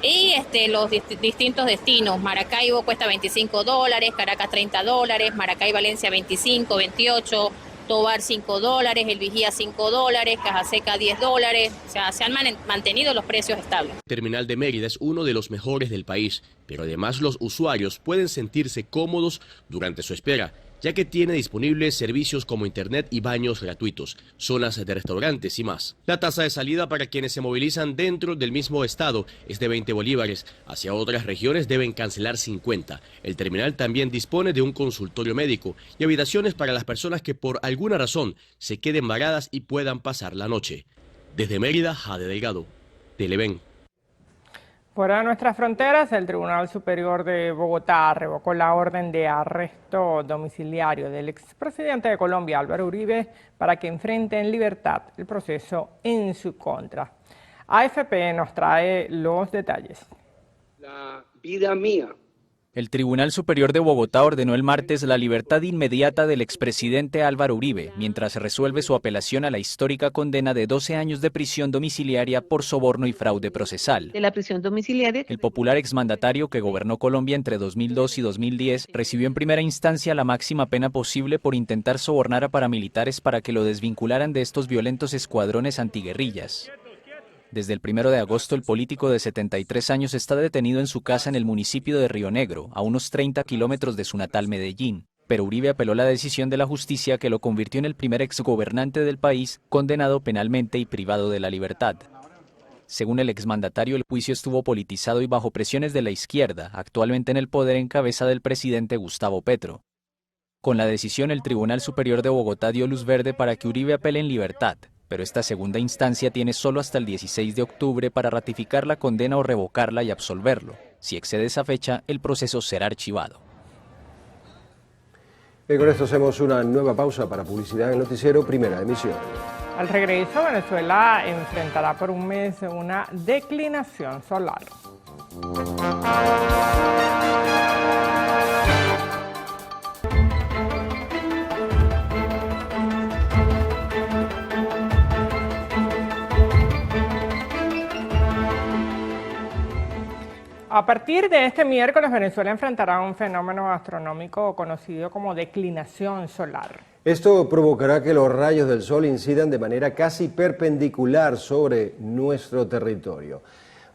Y los distintos destinos, Maracaibo cuesta $25, Caracas $30, Maracay, Valencia 25, 28, Tobar $5, El Vigía $5, Caja Seca $10, o sea, se han mantenido los precios estables. El terminal de Mérida es uno de los mejores del país, pero además los usuarios pueden sentirse cómodos durante su espera, ya que tiene disponibles servicios como internet y baños gratuitos, zonas de restaurantes y más. La tasa de salida para quienes se movilizan dentro del mismo estado es de 20 bolívares, hacia otras regiones deben cancelar 50. El terminal también dispone de un consultorio médico y habitaciones para las personas que por alguna razón se queden varadas y puedan pasar la noche. Desde Mérida, Ade Delgado, Televen. Fuera de nuestras fronteras, el Tribunal Superior de Bogotá revocó la orden de arresto domiciliario del expresidente de Colombia, Álvaro Uribe, para que enfrente en libertad el proceso en su contra. AFP nos trae los detalles. La vida mía. El Tribunal Superior de Bogotá ordenó el martes la libertad inmediata del expresidente Álvaro Uribe, mientras se resuelve su apelación a la histórica condena de 12 años de prisión domiciliaria por soborno y fraude procesal. De la prisión domiciliaria. El popular exmandatario que gobernó Colombia entre 2002 y 2010 recibió en primera instancia la máxima pena posible por intentar sobornar a paramilitares para que lo desvincularan de estos violentos escuadrones antiguerrillas. Desde el 1 de agosto, el político de 73 años está detenido en su casa en el municipio de Río Negro, a unos 30 kilómetros de su natal Medellín. Pero Uribe apeló la decisión de la justicia que lo convirtió en el primer exgobernante del país condenado penalmente y privado de la libertad. Según el exmandatario, el juicio estuvo politizado y bajo presiones de la izquierda, actualmente en el poder en cabeza del presidente Gustavo Petro. Con la decisión, el Tribunal Superior de Bogotá dio luz verde para que Uribe apele en libertad, pero esta segunda instancia tiene solo hasta el 16 de octubre para ratificar la condena o revocarla y absolverlo. Si excede esa fecha, el proceso será archivado. Y con esto hacemos una nueva pausa para publicidad en el noticiero Primera Emisión. Al regreso, Venezuela enfrentará por un mes una declinación solar. A partir de este miércoles, Venezuela enfrentará un fenómeno astronómico conocido como declinación solar. Esto provocará que los rayos del sol incidan de manera casi perpendicular sobre nuestro territorio.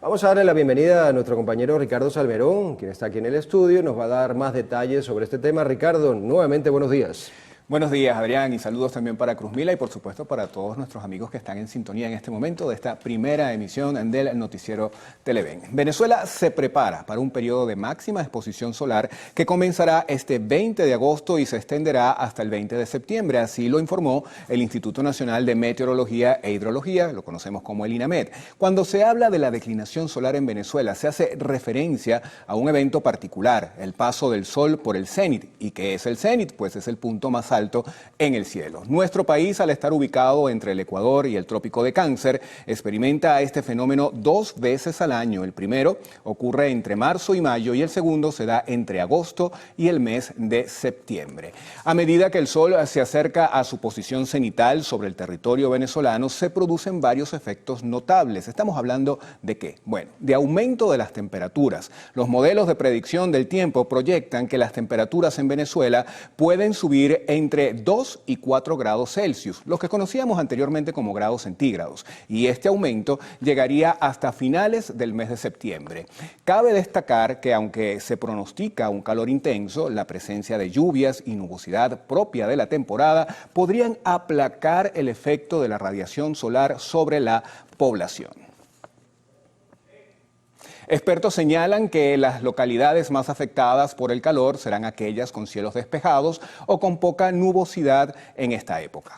Vamos a darle la bienvenida a nuestro compañero Ricardo Salmerón, quien está aquí en el estudio y nos va a dar más detalles sobre este tema. Ricardo, nuevamente buenos días. Buenos días, Adrián, y saludos también para Cruzmila y por supuesto para todos nuestros amigos que están en sintonía en este momento de esta primera emisión del noticiero Televen. Venezuela se prepara para un periodo de máxima exposición solar que comenzará este 20 de agosto y se extenderá hasta el 20 de septiembre, así lo informó el Instituto Nacional de Meteorología e Hidrología, lo conocemos como el INAMED. Cuando se habla de la declinación solar en Venezuela, se hace referencia a un evento particular, el paso del sol por el cénit. ¿Y qué es el cénit? Pues es el punto más alto en el cielo. Nuestro país, al estar ubicado entre el Ecuador y el Trópico de Cáncer, experimenta este fenómeno 2 veces al año. El primero ocurre entre marzo y mayo y el segundo se da entre agosto y el mes de septiembre. A medida que el sol se acerca a su posición cenital sobre el territorio venezolano, se producen varios efectos notables. ¿Estamos hablando de qué? Bueno, de aumento de las temperaturas. Los modelos de predicción del tiempo proyectan que las temperaturas en Venezuela pueden subir entre 2 y 4 grados Celsius, lo que conocíamos anteriormente como grados centígrados, y este aumento llegaría hasta finales del mes de septiembre. Cabe destacar que aunque se pronostica un calor intenso, la presencia de lluvias y nubosidad propia de la temporada podrían aplacar el efecto de la radiación solar sobre la población. Expertos señalan que las localidades más afectadas por el calor serán aquellas con cielos despejados o con poca nubosidad en esta época.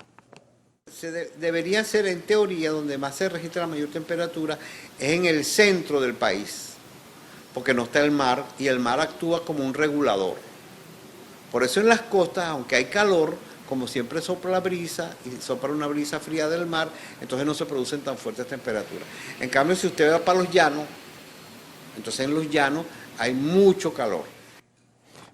Debería ser en teoría donde más se registra la mayor temperatura es en el centro del país, porque no está el mar y el mar actúa como un regulador. Por eso en las costas, aunque hay calor, como siempre sopla la brisa y sopla una brisa fría del mar, entonces no se producen tan fuertes temperaturas. En cambio, si usted va para los llanos, entonces en los llanos hay mucho calor.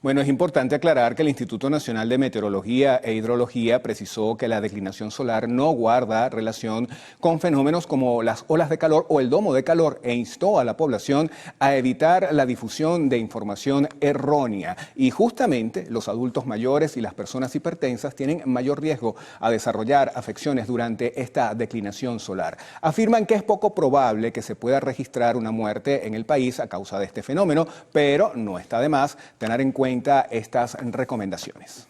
Bueno, es importante aclarar que el Instituto Nacional de Meteorología e Hidrología precisó que la declinación solar no guarda relación con fenómenos como las olas de calor o el domo de calor e instó a la población a evitar la difusión de información errónea. Y justamente los adultos mayores y las personas hipertensas tienen mayor riesgo a desarrollar afecciones durante esta declinación solar. Afirman que es poco probable que se pueda registrar una muerte en el país a causa de este fenómeno, pero no está de más tener en cuenta estas recomendaciones.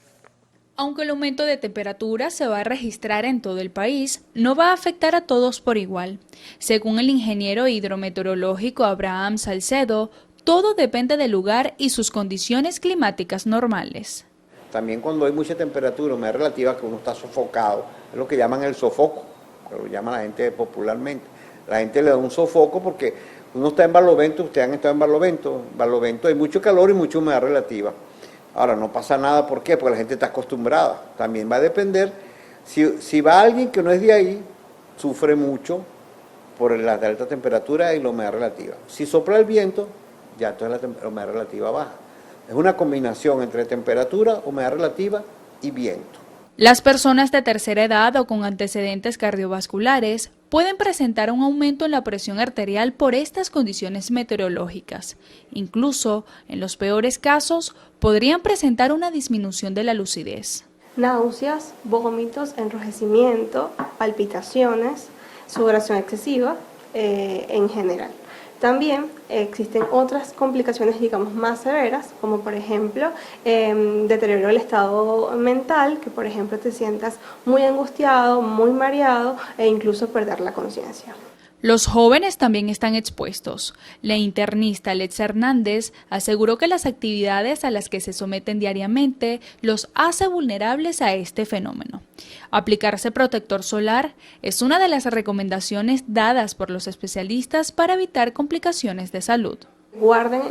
Aunque el aumento de temperatura se va a registrar en todo el país, no va a afectar a todos por igual. Según el ingeniero hidrometeorológico Abraham Salcedo, todo depende del lugar y sus condiciones climáticas normales. También cuando hay mucha temperatura, humedad relativa, que uno está sofocado, es lo que llaman el sofoco, que lo llama la gente popularmente. La gente le da un sofoco porque uno está en Barlovento, ustedes han estado en Barlovento hay mucho calor y mucha humedad relativa. Ahora, no pasa nada, ¿por qué? Porque la gente está acostumbrada. También va a depender, si va alguien que no es de ahí, sufre mucho por la alta temperatura y la humedad relativa. Si sopla el viento, ya entonces la humedad relativa baja. Es una combinación entre temperatura, humedad relativa y viento. Las personas de tercera edad o con antecedentes cardiovasculares pueden presentar un aumento en la presión arterial por estas condiciones meteorológicas. Incluso, en los peores casos, podrían presentar una disminución de la lucidez. Náuseas, vómitos, enrojecimiento, palpitaciones, sudoración excesiva en general. También existen otras complicaciones, digamos, más severas, como por ejemplo deterioro del estado mental, que por ejemplo te sientas muy angustiado, muy mareado e incluso perder la conciencia. Los jóvenes también están expuestos. La internista Letza Hernández aseguró que las actividades a las que se someten diariamente los hace vulnerables a este fenómeno. Aplicarse protector solar es una de las recomendaciones dadas por los especialistas para evitar complicaciones de salud. Guarden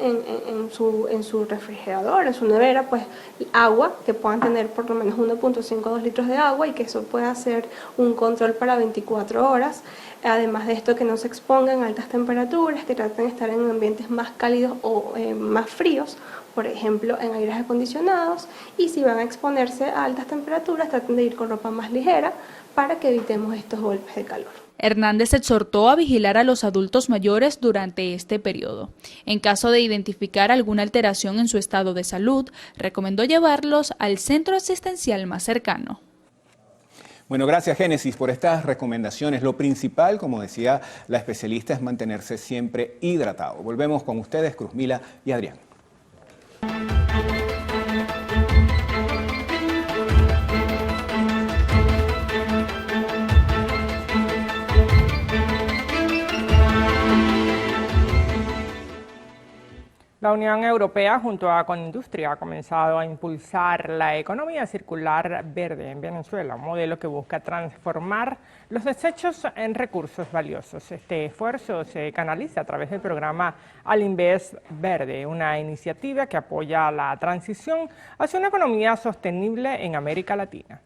en su refrigerador, en su nevera, pues agua, que puedan tener por lo menos 1.5 litros de agua y que eso pueda ser un control para 24 horas. Además de esto, que no se expongan a altas temperaturas, que traten de estar en ambientes más cálidos o más fríos, por ejemplo en aires acondicionados, y si van a exponerse a altas temperaturas, traten de ir con ropa más ligera para que evitemos estos golpes de calor. Hernández exhortó a vigilar a los adultos mayores durante este periodo. En caso de identificar alguna alteración en su estado de salud, recomendó llevarlos al centro asistencial más cercano. Bueno, gracias Génesis por estas recomendaciones. Lo principal, como decía la especialista, es mantenerse siempre hidratado. Volvemos con ustedes, Cruzmila y Adrián. La Unión Europea, junto a Conindustria, ha comenzado a impulsar la economía circular verde en Venezuela, un modelo que busca transformar los desechos en recursos valiosos. Este esfuerzo se canaliza a través del programa Al-Invest Verde, una iniciativa que apoya la transición hacia una economía sostenible en América Latina.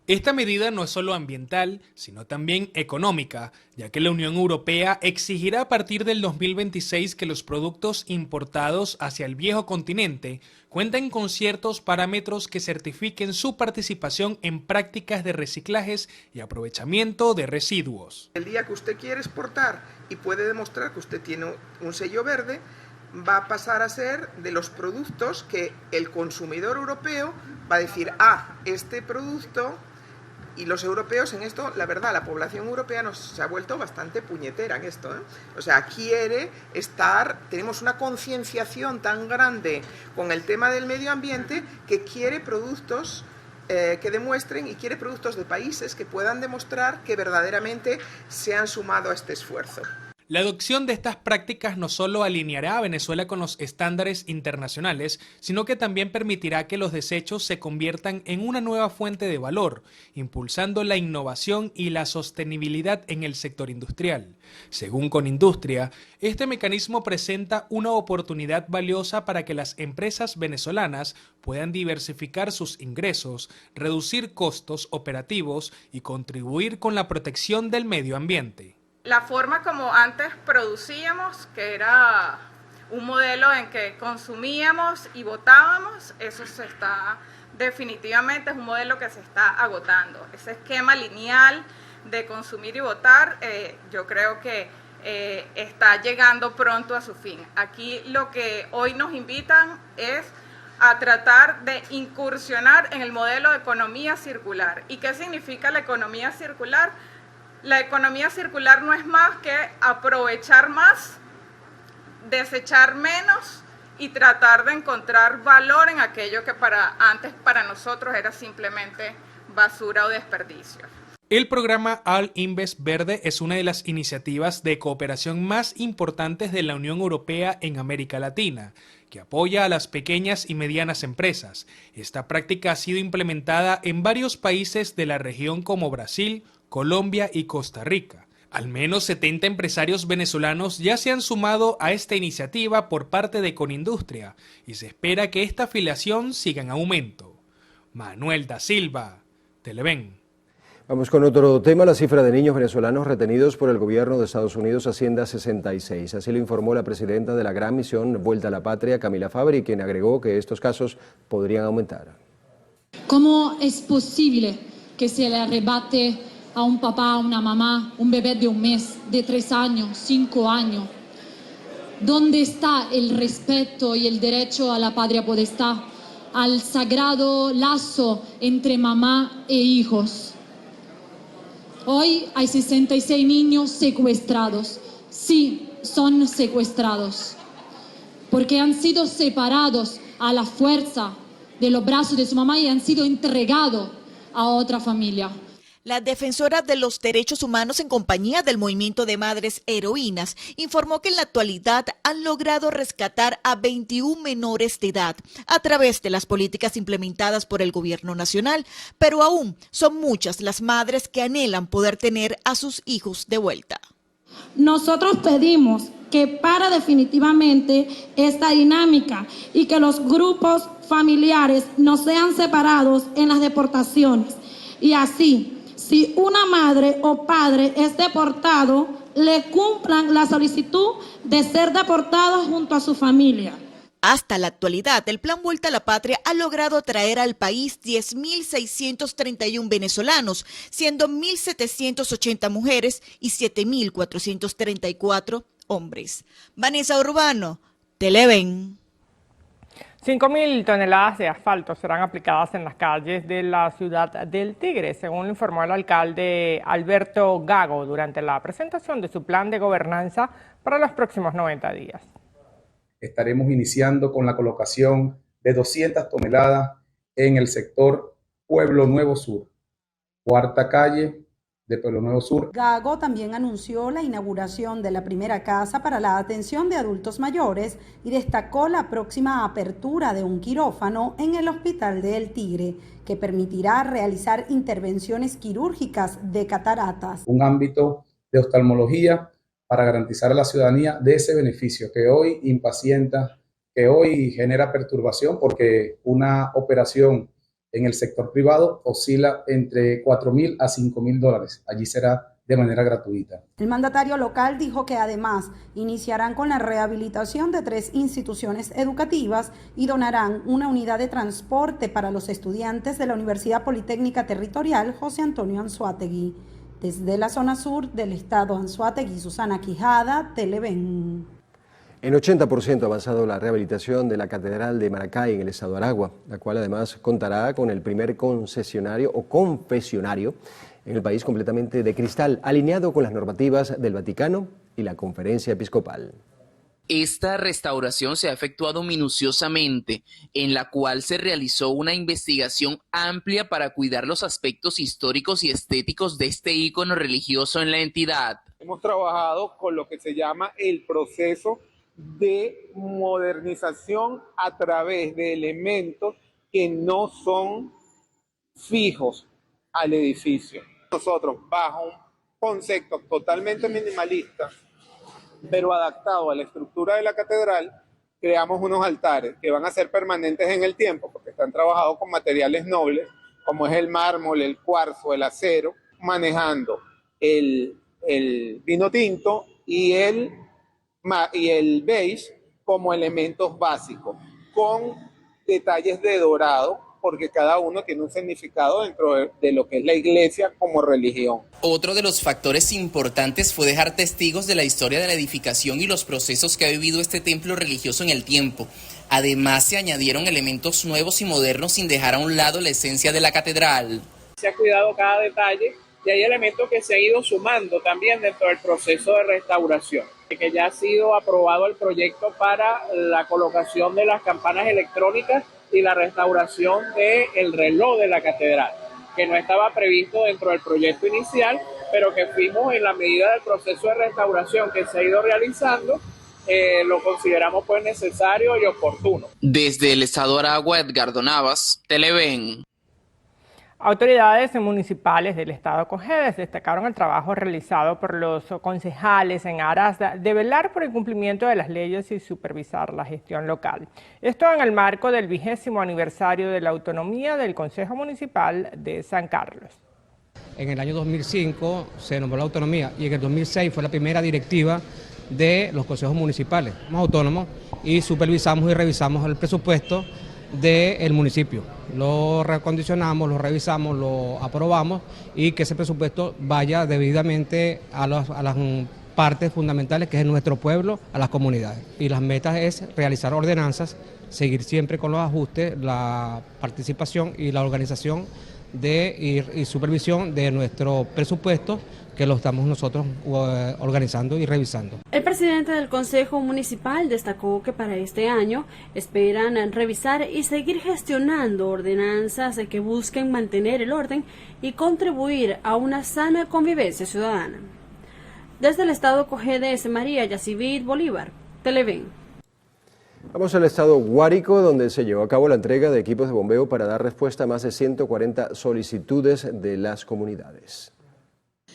Esta medida no es solo ambiental, sino también económica, ya que la Unión Europea exigirá a partir del 2026 que los productos importados hacia el viejo continente cuenten con ciertos parámetros que certifiquen su participación en prácticas de reciclajes y aprovechamiento de residuos. El día que usted quiere exportar y puede demostrar que usted tiene un sello verde, va a pasar a ser de los productos que el consumidor europeo va a decir, este producto. Y los europeos en esto, la verdad, la población europea se ha vuelto bastante puñetera en esto, ¿eh? O sea, tenemos una concienciación tan grande con el tema del medio ambiente que quiere productos que demuestren y quiere productos de países que puedan demostrar que verdaderamente se han sumado a este esfuerzo. La adopción de estas prácticas no solo alineará a Venezuela con los estándares internacionales, sino que también permitirá que los desechos se conviertan en una nueva fuente de valor, impulsando la innovación y la sostenibilidad en el sector industrial. Según Conindustria, este mecanismo presenta una oportunidad valiosa para que las empresas venezolanas puedan diversificar sus ingresos, reducir costos operativos y contribuir con la protección del medio ambiente. La forma como antes producíamos, que era un modelo en que consumíamos y botábamos, eso definitivamente es un modelo que se está agotando. Ese esquema lineal de consumir y botar, yo creo que está llegando pronto a su fin. Aquí lo que hoy nos invitan es a tratar de incursionar en el modelo de economía circular. ¿Y qué significa la economía circular? La economía circular no es más que aprovechar más, desechar menos y tratar de encontrar valor en aquello que antes para nosotros era simplemente basura o desperdicio. El programa Al-Invest Verde es una de las iniciativas de cooperación más importantes de la Unión Europea en América Latina, que apoya a las pequeñas y medianas empresas. Esta práctica ha sido implementada en varios países de la región como Brasil, Colombia y Costa Rica. Al menos 70 empresarios venezolanos ya se han sumado a esta iniciativa por parte de Conindustria y se espera que esta afiliación siga en aumento. Manuel da Silva, Televen. Vamos con otro tema. La cifra de niños venezolanos retenidos por el gobierno de Estados Unidos asciende a 66. Así lo informó la presidenta de la Gran Misión Vuelta a la Patria, Camila Fabri, quien agregó que estos casos podrían aumentar. ¿Cómo es posible que se le arrebate a un papá, a una mamá, un bebé de un mes, de 3 años, 5 años? ¿Dónde está el respeto y el derecho a la patria potestad, al sagrado lazo entre mamá e hijos? Hoy hay 66 niños secuestrados. Sí, son secuestrados, porque han sido separados a la fuerza de los brazos de su mamá y han sido entregados a otra familia. La defensora de los derechos humanos en compañía del movimiento de madres heroínas informó que en la actualidad han logrado rescatar a 21 menores de edad a través de las políticas implementadas por el gobierno nacional, pero aún son muchas las madres que anhelan poder tener a sus hijos de vuelta. Nosotros pedimos que para definitivamente esta dinámica y que los grupos familiares no sean separados en las deportaciones y así, si una madre o padre es deportado, le cumplan la solicitud de ser deportado junto a su familia. Hasta la actualidad, el Plan Vuelta a la Patria ha logrado traer al país 10.631 venezolanos, siendo 1.780 mujeres y 7.434 hombres. Vanessa Urbano, Televen. 5.000 toneladas de asfalto serán aplicadas en las calles de la ciudad del Tigre, según lo informó el alcalde Alberto Gago durante la presentación de su plan de gobernanza para los próximos 90 días. Estaremos iniciando con la colocación de 200 toneladas en el sector Pueblo Nuevo Sur, Cuarta Calle, de Pueblo Nuevo Sur. Gago también anunció la inauguración de la primera casa para la atención de adultos mayores y destacó la próxima apertura de un quirófano en el Hospital de El Tigre, que permitirá realizar intervenciones quirúrgicas de cataratas. Un ámbito de oftalmología para garantizar a la ciudadanía de ese beneficio que hoy impacienta, que hoy genera perturbación, porque una operación en el sector privado oscila entre $4.000 a $5.000. Allí será de manera gratuita. El mandatario local dijo que además iniciarán con la rehabilitación de 3 instituciones educativas y donarán una unidad de transporte para los estudiantes de la Universidad Politécnica Territorial José Antonio Anzoátegui. Desde la zona sur del estado Anzoátegui, Susana Quijada, Televen. En 80% ha avanzado la rehabilitación de la Catedral de Maracay en el estado de Aragua, la cual además contará con el primer concesionario o confesionario en el país completamente de cristal, alineado con las normativas del Vaticano y la Conferencia Episcopal. Esta restauración se ha efectuado minuciosamente, en la cual se realizó una investigación amplia para cuidar los aspectos históricos y estéticos de este ícono religioso en la entidad. Hemos trabajado con lo que se llama el proceso de modernización a través de elementos que no son fijos al edificio. Nosotros, bajo un concepto totalmente minimalista, pero adaptado a la estructura de la catedral, creamos unos altares que van a ser permanentes en el tiempo, porque están trabajados con materiales nobles, como es el mármol, el cuarzo, el acero, manejando el vino tinto y el beige como elementos básicos, con detalles de dorado, porque cada uno tiene un significado dentro de lo que es la iglesia como religión. Otro de los factores importantes fue dejar testigos de la historia de la edificación y los procesos que ha vivido este templo religioso en el tiempo. Además, se añadieron elementos nuevos y modernos sin dejar a un lado la esencia de la catedral. Se ha cuidado cada detalle y hay elementos que se han ido sumando también dentro del proceso de restauración, que ya ha sido aprobado el proyecto para la colocación de las campanas electrónicas y la restauración del reloj de la catedral, que no estaba previsto dentro del proyecto inicial, pero que fuimos en la medida del proceso de restauración que se ha ido realizando, lo consideramos pues necesario y oportuno. Desde el estado de Aragua, Edgardo Navas, Televen. Autoridades municipales del estado Cojedes destacaron el trabajo realizado por los concejales en aras de velar por el cumplimiento de las leyes y supervisar la gestión local. Esto en el marco del 20º aniversario de la autonomía del Consejo Municipal de San Carlos. En el año 2005 se nombró la autonomía y en el 2006 fue la primera directiva de los consejos municipales. Somos autónomos y supervisamos y revisamos el presupuesto del municipio. Lo recondicionamos, lo revisamos, lo aprobamos y que ese presupuesto vaya debidamente a las partes fundamentales que es nuestro pueblo, a las comunidades. Y las metas es realizar ordenanzas, seguir siempre con los ajustes, la participación y la organización y supervisión de nuestro presupuesto, que lo estamos nosotros organizando y revisando. El presidente del Consejo Municipal destacó que para este año esperan revisar y seguir gestionando ordenanzas que busquen mantener el orden y contribuir a una sana convivencia ciudadana. Desde el estado Cojedes, María Yacivit Bolívar, Televen. Vamos al estado Guárico, donde se llevó a cabo la entrega de equipos de bombeo para dar respuesta a más de 140 solicitudes de las comunidades.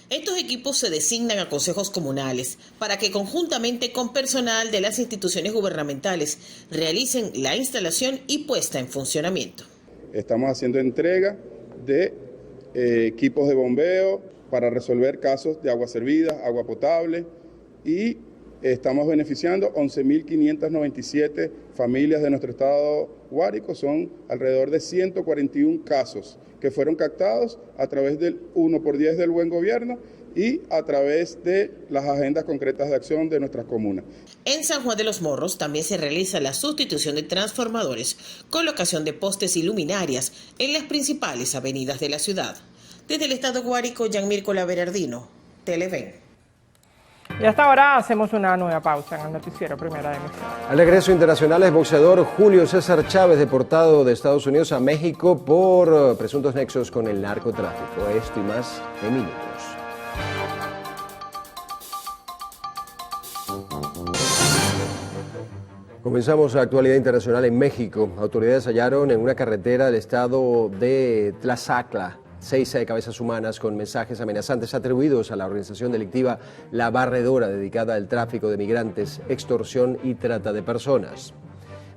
Estos equipos se designan a consejos comunales para que conjuntamente con personal de las instituciones gubernamentales realicen la instalación y puesta en funcionamiento. Estamos haciendo entrega de equipos de bombeo para resolver casos de agua servida, agua potable y estamos beneficiando 11.597 familias de nuestro estado Guárico. Son alrededor de 141 casos que fueron captados a través del 1x10 del buen gobierno y a través de las agendas concretas de acción de nuestras comunas. En San Juan de los Morros también se realiza la sustitución de transformadores, colocación de postes y luminarias en las principales avenidas de la ciudad. Desde el estado Guárico, Yanmirko Berardino, Televen. Y hasta ahora hacemos una nueva pausa en el noticiero Primera Emisión. Al regreso internacional, el boxeador Julio César Chávez, deportado de Estados Unidos a México por presuntos nexos con el narcotráfico. Esto y más en minutos. Comenzamos a actualidad internacional en México. Autoridades hallaron en una carretera del estado de Tlaxcala 6 cabezas humanas con mensajes amenazantes atribuidos a la organización delictiva La Barredora, dedicada al tráfico de migrantes, extorsión y trata de personas.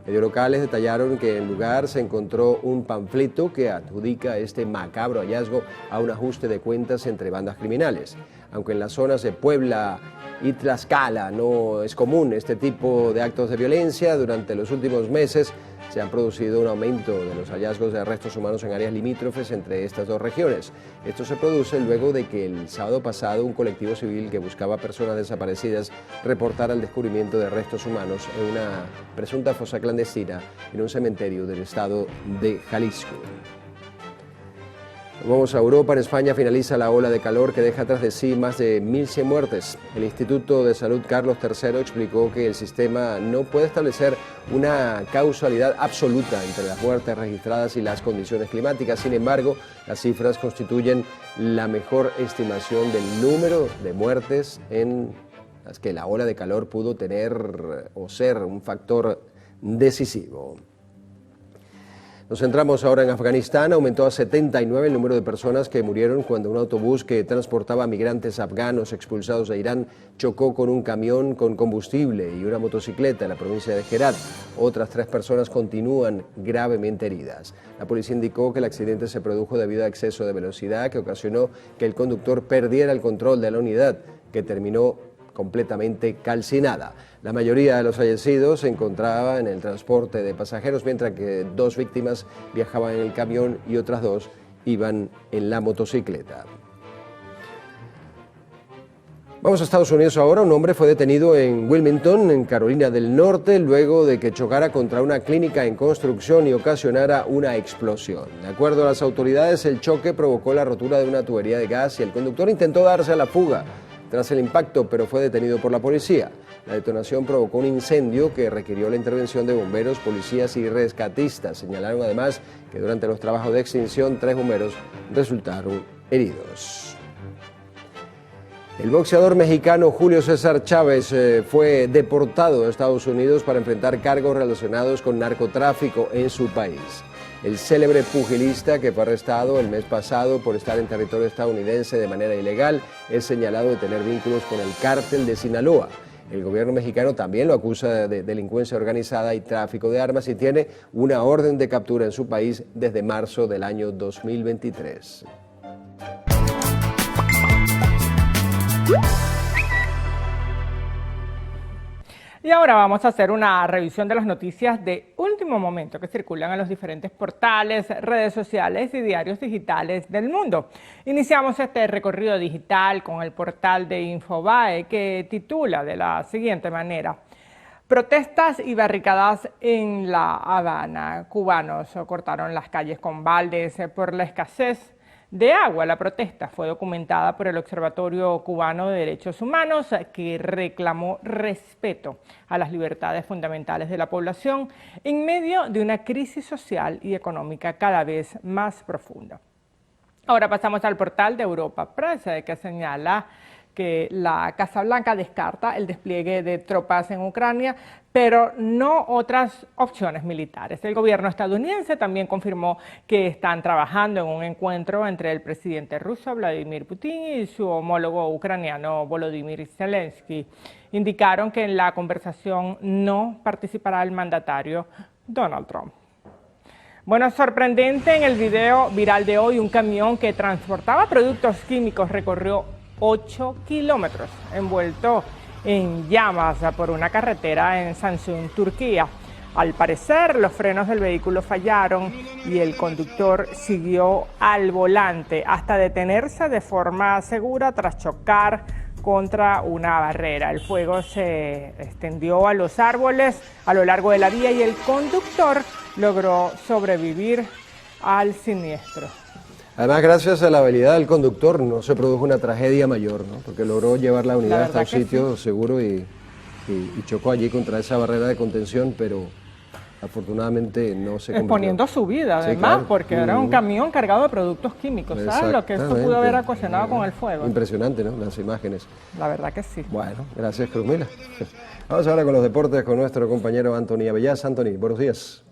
Medios locales detallaron que en el lugar se encontró un panfleto que adjudica este macabro hallazgo a un ajuste de cuentas entre bandas criminales. Aunque en las zonas de Puebla y Tlaxcala no es común este tipo de actos de violencia, durante los últimos meses se han producido un aumento de los hallazgos de restos humanos en áreas limítrofes entre estas dos regiones. Esto se produce luego de que el sábado pasado un colectivo civil que buscaba personas desaparecidas reportara el descubrimiento de restos humanos en una presunta fosa clandestina en un cementerio del estado de Jalisco. Vamos a Europa. En España finaliza la ola de calor que deja tras de sí más de 1.100 muertes. El Instituto de Salud Carlos III explicó que el sistema no puede establecer una causalidad absoluta entre las muertes registradas y las condiciones climáticas. Sin embargo, las cifras constituyen la mejor estimación del número de muertes en las que la ola de calor pudo tener o ser un factor decisivo. Nos centramos ahora en Afganistán. Aumentó a 79 el número de personas que murieron cuando un autobús que transportaba migrantes afganos expulsados de Irán chocó con un camión con combustible y una motocicleta en la provincia de Herat. Otras 3 personas continúan gravemente heridas. La policía indicó que el accidente se produjo debido a exceso de velocidad que ocasionó que el conductor perdiera el control de la unidad, que terminó completamente calcinada. La mayoría de los fallecidos se encontraba en el transporte de pasajeros, mientras que 2 víctimas viajaban en el camión y otras 2 iban en la motocicleta. Vamos a Estados Unidos ahora. Un hombre fue detenido en Wilmington, en Carolina del Norte, luego de que chocara contra una clínica en construcción y ocasionara una explosión. De acuerdo a las autoridades, el choque provocó la rotura de una tubería de gas y el conductor intentó darse a la fuga tras el impacto, pero fue detenido por la policía. La detonación provocó un incendio que requirió la intervención de bomberos, policías y rescatistas. Señalaron además que durante los trabajos de extinción 3 bomberos resultaron heridos. El boxeador mexicano Julio César Chávez fue deportado a Estados Unidos para enfrentar cargos relacionados con narcotráfico en su país. El célebre pugilista, que fue arrestado el mes pasado por estar en territorio estadounidense de manera ilegal, es señalado de tener vínculos con el cártel de Sinaloa. El gobierno mexicano también lo acusa de delincuencia organizada y tráfico de armas y tiene una orden de captura en su país desde marzo del año 2023. Y ahora vamos a hacer una revisión de las noticias de último momento que circulan en los diferentes portales, redes sociales y diarios digitales del mundo. Iniciamos este recorrido digital con el portal de Infobae, que titula de la siguiente manera: protestas y barricadas en La Habana. Cubanos cortaron las calles con baldes por la escasez de agua. La protesta fue documentada por el Observatorio Cubano de Derechos Humanos, que reclamó respeto a las libertades fundamentales de la población en medio de una crisis social y económica cada vez más profunda. Ahora pasamos al portal de Europa Press, que señala que la Casa Blanca descarta el despliegue de tropas en Ucrania, pero no otras opciones militares. El gobierno estadounidense también confirmó que están trabajando en un encuentro entre el presidente ruso Vladimir Putin y su homólogo ucraniano Volodymyr Zelensky. Indicaron que en la conversación no participará el mandatario Donald Trump. Bueno, sorprendente en el video viral de hoy, un camión que transportaba productos químicos recorrió 8 kilómetros envuelto en llamas por una carretera en Samsun, Turquía. Al parecer, los frenos del vehículo fallaron y el conductor siguió al volante hasta detenerse de forma segura tras chocar contra una barrera. El fuego se extendió a los árboles a lo largo de la vía y el conductor logró sobrevivir al siniestro. Además, gracias a la habilidad del conductor no se produjo una tragedia mayor, ¿no? Porque logró llevar la unidad hasta un sitio seguro y chocó allí contra esa barrera de contención, pero afortunadamente no se exponiendo su vida, además, sí, claro. porque era un camión cargado de productos químicos. ¿Sabes lo que esto pudo haber ocasionado con el fuego? Impresionante, ¿no? Las imágenes. La verdad que sí. Bueno, gracias, Cruzmila. Vamos ahora con los deportes con nuestro compañero Anthony Abellaz. Anthony, buenos días.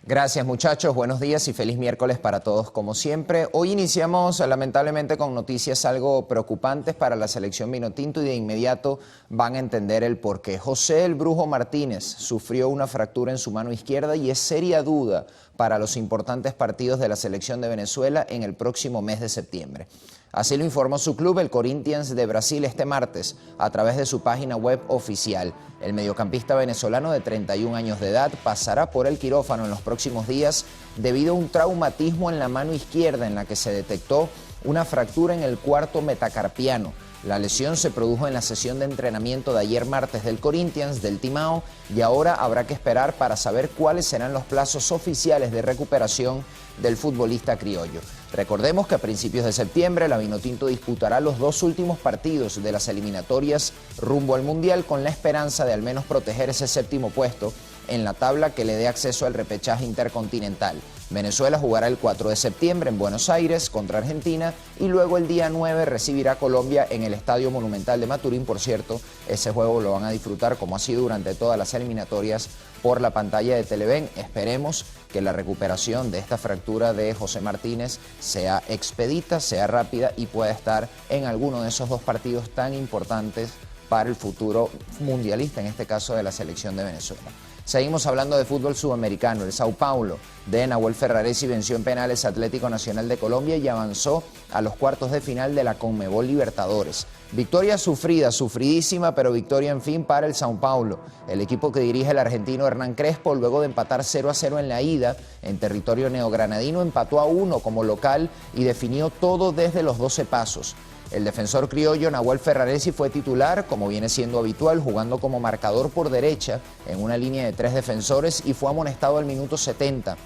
Gracias muchachos, buenos días y feliz miércoles para todos como siempre. Hoy iniciamos lamentablemente con noticias algo preocupantes para la selección vinotinto y de inmediato van a entender el porqué. José El Brujo Martínez sufrió una fractura en su mano izquierda y es seria duda para los importantes partidos de la selección de Venezuela en el próximo mes de septiembre. Así lo informó su club, el Corinthians de Brasil, este martes, a través de su página web oficial. El mediocampista venezolano de 31 años de edad pasará por el quirófano en los próximos días debido a un traumatismo en la mano izquierda en la que se detectó una fractura en el cuarto metacarpiano. La lesión se produjo en la sesión de entrenamiento de ayer martes del Corinthians, del Timao, y ahora habrá que esperar para saber cuáles serán los plazos oficiales de recuperación del futbolista criollo. Recordemos que a principios de septiembre la Vinotinto disputará los 2 últimos partidos de las eliminatorias rumbo al Mundial con la esperanza de al menos proteger ese 7º puesto en la tabla que le dé acceso al repechaje intercontinental. Venezuela jugará el 4 de septiembre en Buenos Aires contra Argentina y luego el día 9 recibirá a Colombia en el Estadio Monumental de Maturín. Por cierto, ese juego lo van a disfrutar como ha sido durante todas las eliminatorias por la pantalla de Televen. Esperemos que la recuperación de esta fractura de José Martínez sea expedita, sea rápida y pueda estar en alguno de esos 2 partidos tan importantes para el futuro mundialista, en este caso de la selección de Venezuela. Seguimos hablando de fútbol sudamericano. El Sao Paulo de Nahuel Ferraresi venció en penales Atlético Nacional de Colombia y avanzó a los cuartos de final de la Conmebol Libertadores. Victoria sufrida, sufridísima, pero victoria en fin para el Sao Paulo. El equipo que dirige el argentino Hernán Crespo, luego de empatar 0-0 en la ida en territorio neogranadino, empató a 1 como local y definió todo desde los 12 pasos. El defensor criollo Nahuel Ferraresi fue titular, como viene siendo habitual, jugando como marcador por derecha en una línea de 3 defensores y fue amonestado al minuto 70,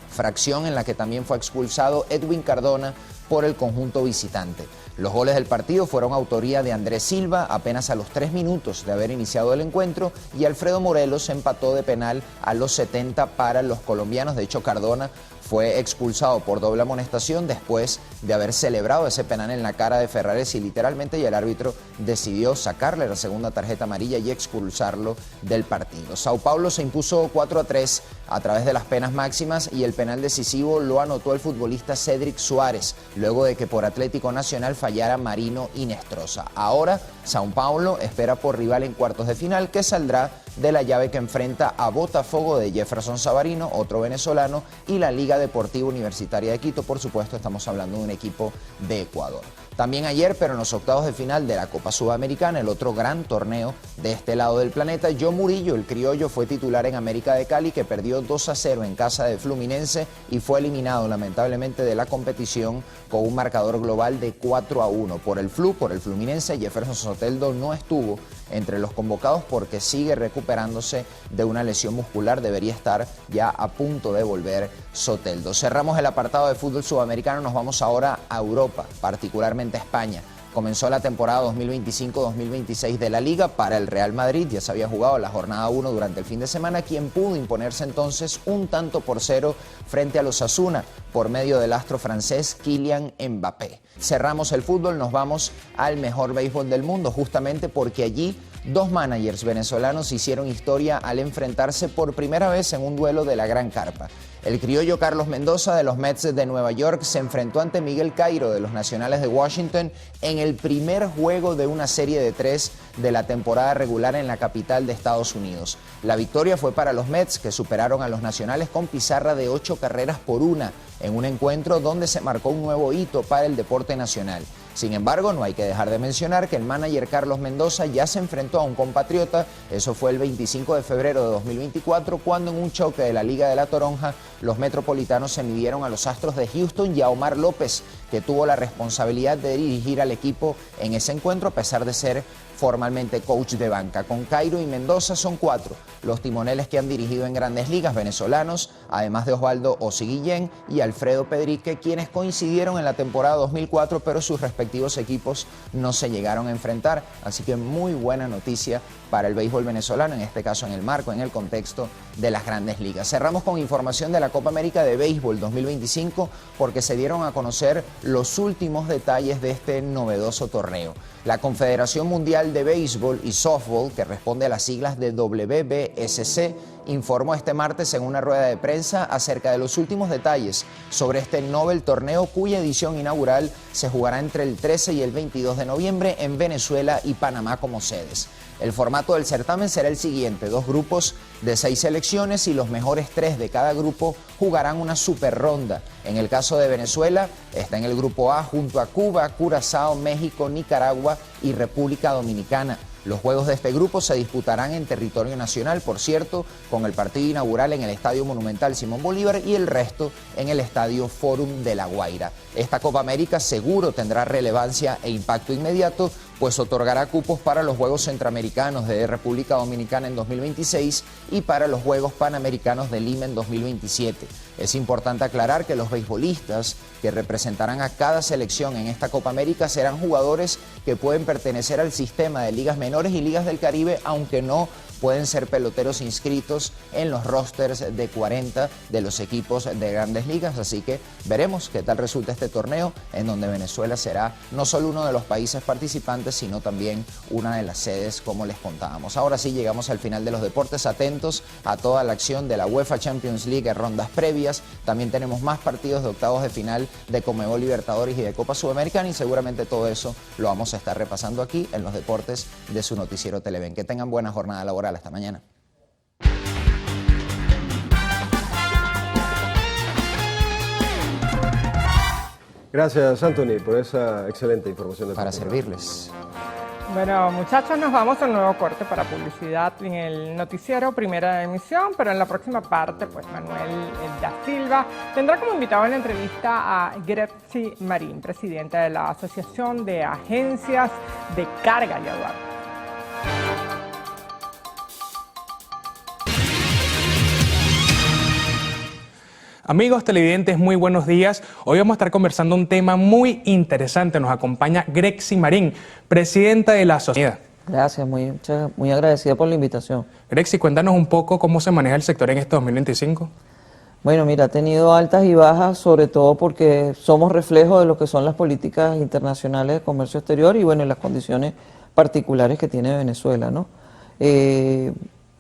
fracción en la que también fue expulsado Edwin Cardona por el conjunto visitante. Los goles del partido fueron autoría de Andrés Silva apenas a los 3 minutos de haber iniciado el encuentro y Alfredo Morelos empató de penal a los 70 para los colombianos. De hecho, Cardona fue expulsado por doble amonestación después de haber celebrado ese penal en la cara de Ferraresi literalmente, y el árbitro decidió sacarle la segunda tarjeta amarilla y expulsarlo del partido. Sao Paulo se impuso 4-3 a través de las penas máximas y el penal decisivo lo anotó el futbolista Cedric Suárez, luego de que por Atlético Nacional fallara Marino Inestrosa. Ahora Sao Paulo espera por rival en cuartos de final, que saldrá de la llave que enfrenta a Botafogo de Jefferson Savarino, otro venezolano, y la Liga Deportiva Universitaria de Quito. Por supuesto, estamos hablando de un equipo de Ecuador. También ayer, pero en los octavos de final de la Copa Sudamericana, el otro gran torneo de este lado del planeta, John Murillo, el criollo, fue titular en América de Cali, que perdió 2-0 en casa de Fluminense y fue eliminado lamentablemente de la competición con un marcador global de 4-1. Por el Fluminense, Jefferson Soteldo no estuvo entre los convocados porque sigue recuperándose de una lesión muscular. Debería estar ya a punto de volver Soteldo. Cerramos el apartado de fútbol sudamericano, nos vamos ahora a Europa, particularmente a España. Comenzó la temporada 2025-2026 de la Liga para el Real Madrid. Ya se había jugado la jornada 1 durante el fin de semana, quien pudo imponerse entonces 1-0 frente a los Osasuna por medio del astro francés Kylian Mbappé. Cerramos el fútbol, nos vamos al mejor béisbol del mundo, justamente porque allí 2 managers venezolanos hicieron historia al enfrentarse por primera vez en un duelo de la Gran Carpa. El criollo Carlos Mendoza de los Mets de Nueva York se enfrentó ante Miguel Cairo de los Nacionales de Washington en el primer juego de una serie de 3 de la temporada regular en la capital de Estados Unidos. La victoria fue para los Mets, que superaron a los Nacionales con pizarra de 8-1 en un encuentro donde se marcó un nuevo hito para el deporte nacional. Sin embargo, no hay que dejar de mencionar que el manager Carlos Mendoza ya se enfrentó a un compatriota. Eso fue el 25 de febrero de 2024, cuando en un choque de la Liga de la Toronja, los metropolitanos se midieron a los Astros de Houston y a Omar López, que tuvo la responsabilidad de dirigir al equipo en ese encuentro, a pesar de ser formalmente coach de banca. Con Cairo y Mendoza son 4 los timoneles que han dirigido en grandes ligas venezolanos, además de Osvaldo Osi Guillén y Alfredo Pedrique, quienes coincidieron en la temporada 2004, pero sus respectivos respectivos equipos no se llegaron a enfrentar, así que muy buena noticia para el béisbol venezolano, en este caso en el marco, en el contexto de las grandes ligas. Cerramos con información de la Copa América de Béisbol 2025 porque se dieron a conocer los últimos detalles de este novedoso torneo. La Confederación Mundial de Béisbol y Softball, que responde a las siglas de WBSC, informó este martes en una rueda de prensa acerca de los últimos detalles sobre este Nobel torneo, cuya edición inaugural se jugará entre el 13 y el 22 de noviembre en Venezuela y Panamá como sedes. El formato del certamen será el siguiente: 2 grupos de 6 selecciones y los mejores 3 de cada grupo jugarán una super ronda. En el caso de Venezuela, está en el grupo A junto a Cuba, Curazao, México, Nicaragua y República Dominicana. Los juegos de este grupo se disputarán en territorio nacional, por cierto, con el partido inaugural en el Estadio Monumental Simón Bolívar y el resto en el Estadio Fórum de La Guaira. Esta Copa América seguro tendrá relevancia e impacto inmediato, pues otorgará cupos para los Juegos Centroamericanos de República Dominicana en 2026 y para los Juegos Panamericanos de Lima en 2027. Es importante aclarar que los beisbolistas que representarán a cada selección en esta Copa América serán jugadores que pueden pertenecer al sistema de ligas menores y ligas del Caribe, aunque no pueden ser peloteros inscritos en los rosters de 40 de los equipos de grandes ligas, así que veremos qué tal resulta este torneo, en donde Venezuela será no solo uno de los países participantes, sino también una de las sedes, como les contábamos. Ahora sí llegamos al final de los deportes, atentos a toda la acción de la UEFA Champions League en rondas previas, también tenemos más partidos de octavos de final de Conmebol Libertadores y de Copa Sudamericana, y seguramente todo eso lo vamos a estar repasando aquí en los deportes de su noticiero Televen. Que tengan buena jornada laboral. Hasta mañana. Gracias, Anthony, por esa excelente información. Para servirles. Bueno, muchachos, nos vamos a un nuevo corte para publicidad en el noticiero Primera Emisión, pero en la próxima parte, pues Manuel da Silva tendrá como invitado en la entrevista a Grexy Marín, presidenta de la Asociación de Agencias de Carga y Aduana. Amigos televidentes, muy buenos días. Hoy vamos a estar conversando un tema muy interesante. Nos acompaña Grexy Marín, presidenta de la Asociación. Gracias, muy agradecida por la invitación. Grexy, cuéntanos un poco cómo se maneja el sector en este 2025. Bueno, mira, ha tenido altas y bajas, sobre todo porque somos reflejo de lo que son las políticas internacionales de comercio exterior y bueno, las condiciones particulares que tiene Venezuela, ¿no?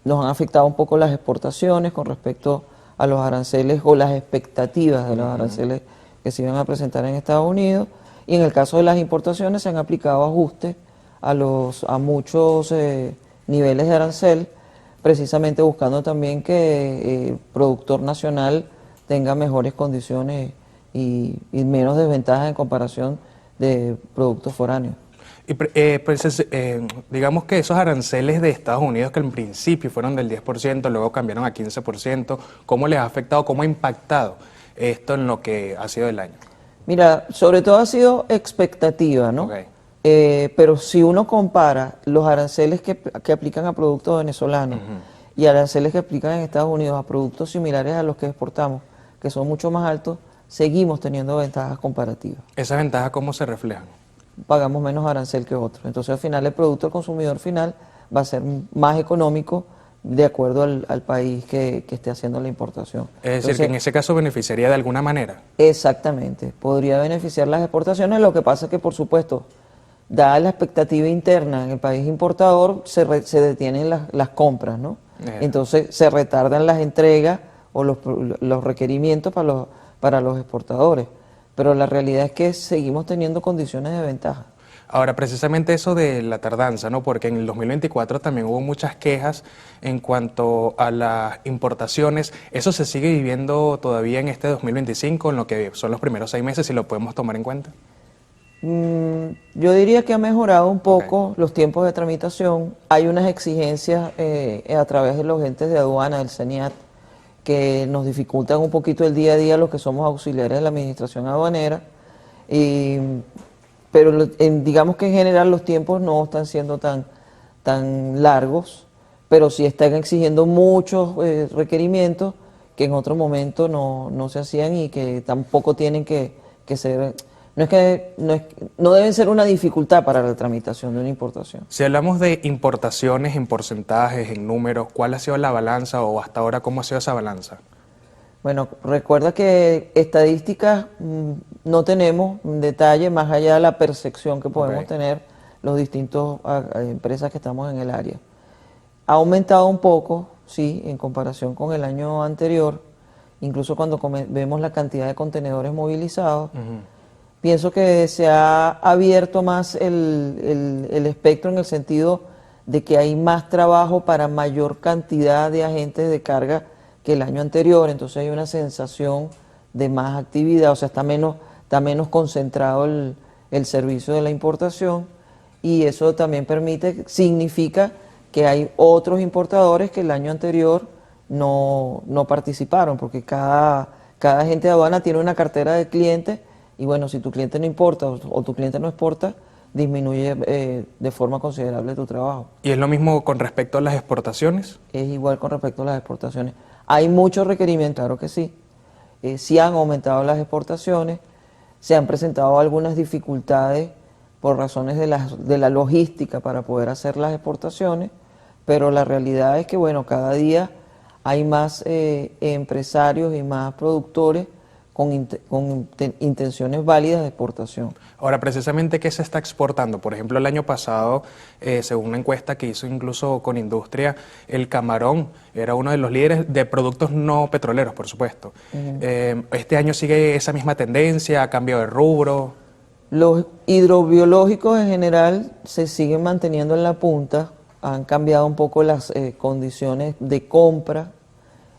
Nos han afectado un poco las exportaciones con respecto a los aranceles o las expectativas de los aranceles que se iban a presentar en Estados Unidos, y en el caso de las importaciones se han aplicado ajustes a muchos niveles de arancel, precisamente buscando también que el productor nacional tenga mejores condiciones y menos desventajas en comparación de productos foráneos. Y digamos que esos aranceles de Estados Unidos, que en principio fueron del 10%, luego cambiaron a 15%, ¿cómo les ha afectado, cómo ha impactado esto en lo que ha sido el año? Mira, sobre todo ha sido expectativa, ¿no? Okay. Pero si uno compara los aranceles que aplican a productos venezolanos y aranceles que aplican en Estados Unidos a productos similares a los que exportamos, que son mucho más altos, seguimos teniendo ventajas comparativas. ¿Esas ventajas cómo se reflejan? Pagamos menos arancel que otros. Entonces al final el producto al consumidor final va a ser más económico de acuerdo al país que esté haciendo la importación. Es decir, que en ese caso beneficiaría de alguna manera. Exactamente, podría beneficiar las exportaciones, lo que pasa es que por supuesto, dada la expectativa interna en el país importador, se detienen las compras, ¿no? Entonces se retardan las entregas o los requerimientos para los exportadores. Pero la realidad es que seguimos teniendo condiciones de ventaja. Ahora, precisamente eso de la tardanza, ¿no? Porque en el 2024 también hubo muchas quejas en cuanto a las importaciones. ¿Eso se sigue viviendo todavía en este 2025, en lo que son los primeros 6 meses, si lo podemos tomar en cuenta? Yo diría que ha mejorado un poco los tiempos de tramitación. Hay unas exigencias a través de los entes de aduana, del CENIAT, que nos dificultan un poquito el día a día los que somos auxiliares de la administración aduanera, pero digamos que en general los tiempos no están siendo tan largos, pero sí están exigiendo muchos requerimientos que en otro momento no se hacían y que tampoco tienen que ser no deben ser una dificultad para la tramitación de una importación. Si hablamos de importaciones en porcentajes, en números, ¿cuál ha sido la balanza o hasta ahora cómo ha sido esa balanza? Bueno, recuerda que estadísticas no tenemos en detalle más allá de la percepción que podemos tener los distintos empresas que estamos en el área. Ha aumentado un poco, sí, en comparación con el año anterior, incluso cuando vemos la cantidad de contenedores movilizados. Pienso que se ha abierto más el espectro en el sentido de que hay más trabajo para mayor cantidad de agentes de carga que el año anterior, entonces hay una sensación de más actividad, o sea, está menos concentrado el servicio de la importación, y eso también significa que hay otros importadores que el año anterior no participaron, porque cada agente de aduana tiene una cartera de clientes, y bueno, si tu cliente no importa o tu cliente no exporta, disminuye de forma considerable tu trabajo. ¿Y es lo mismo con respecto a las exportaciones? Es igual con respecto a las exportaciones. Hay muchos requerimientos, claro que sí. Sí han aumentado las exportaciones, se han presentado algunas dificultades por razones de la logística para poder hacer las exportaciones, pero la realidad es que, bueno, cada día hay más empresarios y más productores con intenciones válidas de exportación. Ahora, precisamente, ¿qué se está exportando? Por ejemplo, el año pasado, según una encuesta que hizo incluso con Industria, el camarón era uno de los líderes de productos no petroleros, por supuesto. ¿Este año sigue esa misma tendencia? ¿Ha cambiado de rubro? Los hidrobiológicos en general se siguen manteniendo en la punta, han cambiado un poco las condiciones de compra.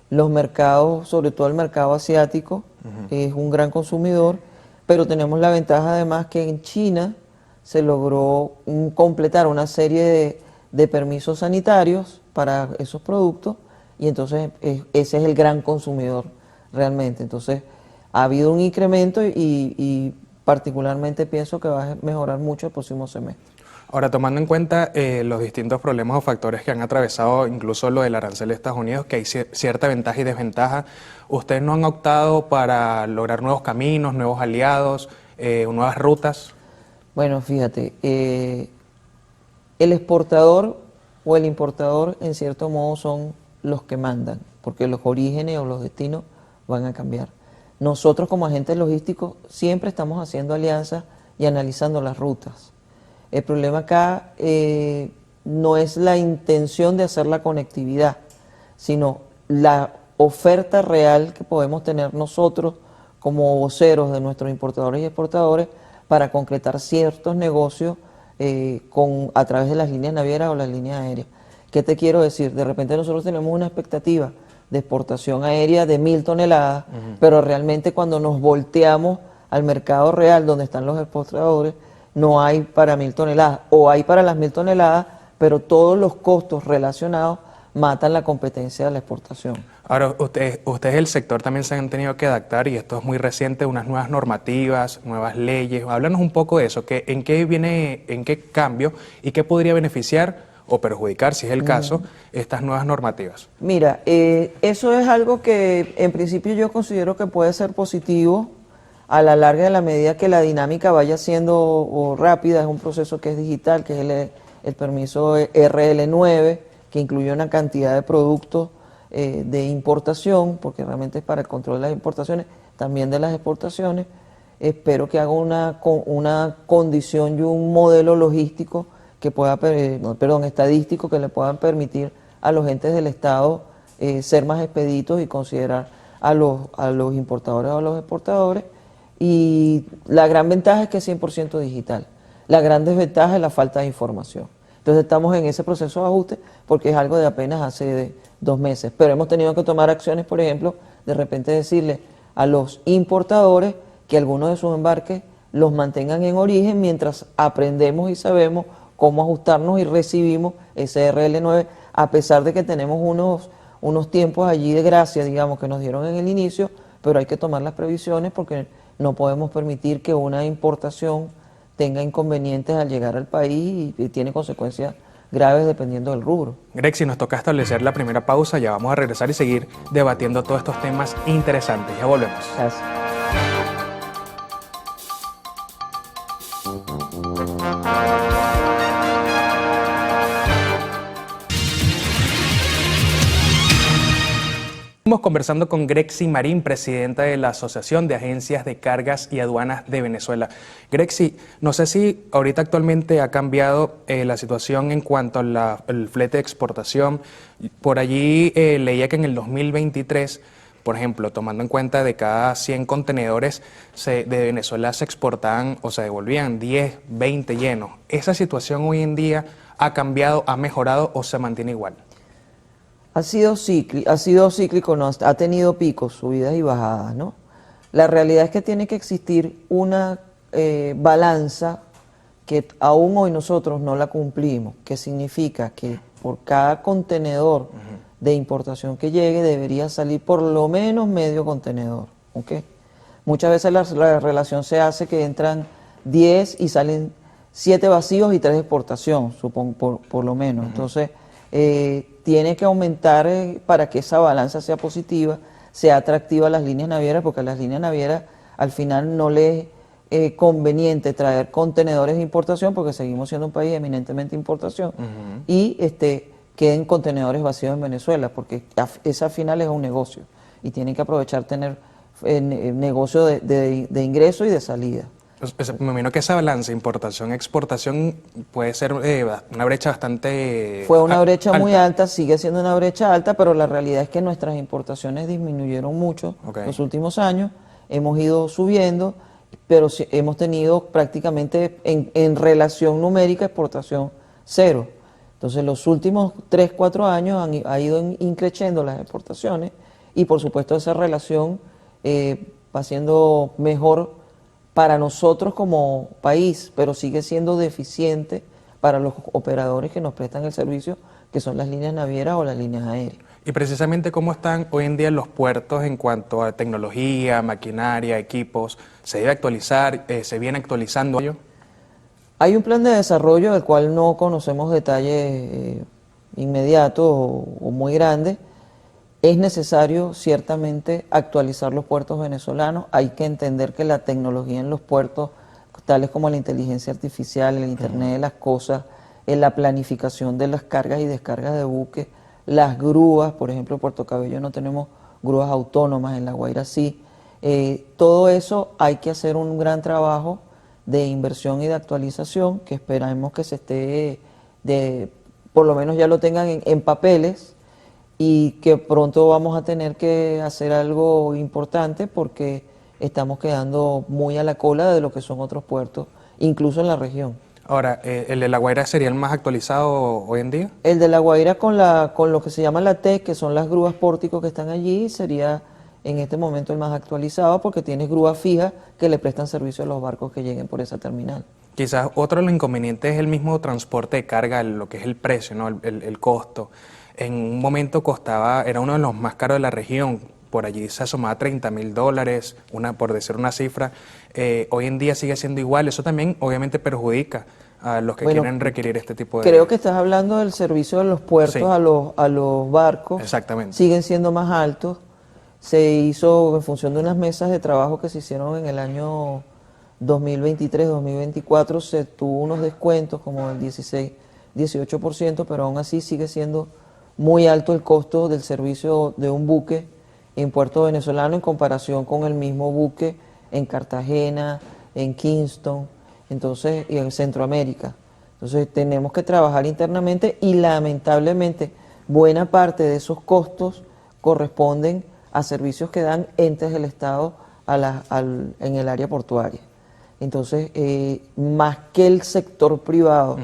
Los mercados, sobre todo el mercado asiático, es un gran consumidor, pero tenemos la ventaja además que en China se logró completar una serie de permisos sanitarios para esos productos, y entonces ese es el gran consumidor realmente. Entonces ha habido un incremento y particularmente pienso que va a mejorar mucho el próximo semestre. Ahora, tomando en cuenta los distintos problemas o factores que han atravesado, incluso lo del arancel de Estados Unidos, que hay cierta ventaja y desventaja, ¿ustedes no han optado para lograr nuevos caminos, nuevos aliados, nuevas rutas? Bueno, fíjate, el exportador o el importador en cierto modo son los que mandan, porque los orígenes o los destinos van a cambiar. Nosotros como agentes logísticos siempre estamos haciendo alianzas y analizando las rutas. El problema acá no es la intención de hacer la conectividad, sino la oferta real que podemos tener nosotros como voceros de nuestros importadores y exportadores para concretar ciertos negocios a través de las líneas navieras o las líneas aéreas. ¿Qué te quiero decir? De repente nosotros tenemos una expectativa de exportación aérea de 1000 toneladas, pero realmente cuando nos volteamos al mercado real donde están los exportadores, no hay para 1000 toneladas, o hay para las 1000 toneladas, pero todos los costos relacionados matan la competencia de la exportación. Ahora, ustedes del sector también se han tenido que adaptar, y esto es muy reciente, unas nuevas normativas, nuevas leyes. Háblanos un poco de eso, en qué cambio y qué podría beneficiar o perjudicar, si es el caso, estas nuevas normativas. Mira, eso es algo que en principio yo considero que puede ser positivo a la larga, de la medida que la dinámica vaya siendo rápida. Es un proceso que es digital, que es el permiso RL9, que incluye una cantidad de productos de importación, porque realmente es para el control de las importaciones, también de las exportaciones. Espero que haga una condición y un modelo logístico que pueda, estadístico, que le puedan permitir a los entes del Estado ser más expeditos y considerar a los importadores o a los exportadores. Y la gran ventaja es que es 100% digital. La gran desventaja es la falta de información. Entonces estamos en ese proceso de ajuste porque es algo de apenas hace 2 meses. Pero hemos tenido que tomar acciones, por ejemplo, de repente decirle a los importadores que algunos de sus embarques los mantengan en origen mientras aprendemos y sabemos cómo ajustarnos y recibimos ese RL9, a pesar de que tenemos unos tiempos allí de gracia, digamos, que nos dieron en el inicio, pero hay que tomar las previsiones porque no podemos permitir que una importación tenga inconvenientes al llegar al país y tiene consecuencias graves dependiendo del rubro. Grexy, nos toca establecer la primera pausa, ya vamos a regresar y seguir debatiendo todos estos temas interesantes. Ya volvemos. Gracias. Estamos conversando con Grexy Marín, presidenta de la Asociación de Agencias de Cargas y Aduanas de Venezuela. Grexy, no sé si ahorita actualmente ha cambiado la situación en cuanto al flete de exportación. Por allí leía que en el 2023, por ejemplo, tomando en cuenta de cada 100 contenedores de Venezuela se exportaban o se devolvían 10, 20 llenos. ¿Esa situación hoy en día ha cambiado, ha mejorado o se mantiene igual? Ha sido cíclico, ¿no? Ha tenido picos, subidas y bajadas, ¿no? La realidad es que tiene que existir una balanza que aún hoy nosotros no la cumplimos, que significa que por cada contenedor de importación que llegue debería salir por lo menos medio contenedor, ¿ok? Muchas veces la relación se hace que entran 10 y salen 7 vacíos y 3 de exportación, supongo, por lo menos. Entonces, tiene que aumentar para que esa balanza sea positiva, sea atractiva a las líneas navieras, porque a las líneas navieras al final no les es conveniente traer contenedores de importación, porque seguimos siendo un país eminentemente de importación, y queden contenedores vacíos en Venezuela, porque esa al final es un negocio, y tienen que aprovechar tener negocio de ingreso y de salida. Me imagino que esa balanza importación-exportación puede ser una brecha bastante Fue una brecha muy alta, sigue siendo una brecha alta, pero la realidad es que nuestras importaciones disminuyeron mucho los últimos años, hemos ido subiendo, pero hemos tenido prácticamente en relación numérica exportación cero. Entonces los últimos 3, 4 años ha ido increciendo las exportaciones y por supuesto esa relación va siendo mejor para nosotros como país, pero sigue siendo deficiente para los operadores que nos prestan el servicio, que son las líneas navieras o las líneas aéreas. Y precisamente cómo están hoy en día los puertos en cuanto a tecnología, maquinaria, equipos, ¿se debe actualizar? ¿Se viene actualizando ello? Hay un plan de desarrollo del cual no conocemos detalles inmediatos o muy grandes. Es necesario ciertamente actualizar los puertos venezolanos. Hay que entender que la tecnología en los puertos, tales como la inteligencia artificial, el Internet de las cosas, la planificación de las cargas y descargas de buques, las grúas, por ejemplo en Puerto Cabello no tenemos grúas autónomas, en La Guaira sí. Todo eso hay que hacer un gran trabajo de inversión y de actualización que esperamos que se esté, por lo menos ya lo tengan en papeles, y que pronto vamos a tener que hacer algo importante porque estamos quedando muy a la cola de lo que son otros puertos, incluso en la región. Ahora, ¿el de La Guaira sería el más actualizado hoy en día? El de La Guaira con lo que se llama la TEC, que son las grúas pórticos que están allí, sería en este momento el más actualizado porque tiene grúas fijas que le prestan servicio a los barcos que lleguen por esa terminal. Quizás otro de los inconvenientes es el mismo transporte de carga, lo que es el precio, ¿no? el costo. En un momento era uno de los más caros de la región, por allí se asomaba a $30,000, por decir una cifra. Hoy en día sigue siendo igual, eso también obviamente perjudica a los que quieren requerir este tipo de... Creo que estás hablando del servicio de los puertos sí. a los barcos. Exactamente. Siguen siendo más altos. Se hizo en función de unas mesas de trabajo que se hicieron en el año 2023-2024, se tuvo unos descuentos como el 16-18%, pero aún así sigue siendo muy alto el costo del servicio de un buque en puerto venezolano en comparación con el mismo buque en Cartagena, en Kingston, entonces, y en Centroamérica. Entonces tenemos que trabajar internamente y lamentablemente buena parte de esos costos corresponden a servicios que dan entes del Estado en el área portuaria. Entonces, más que el sector privado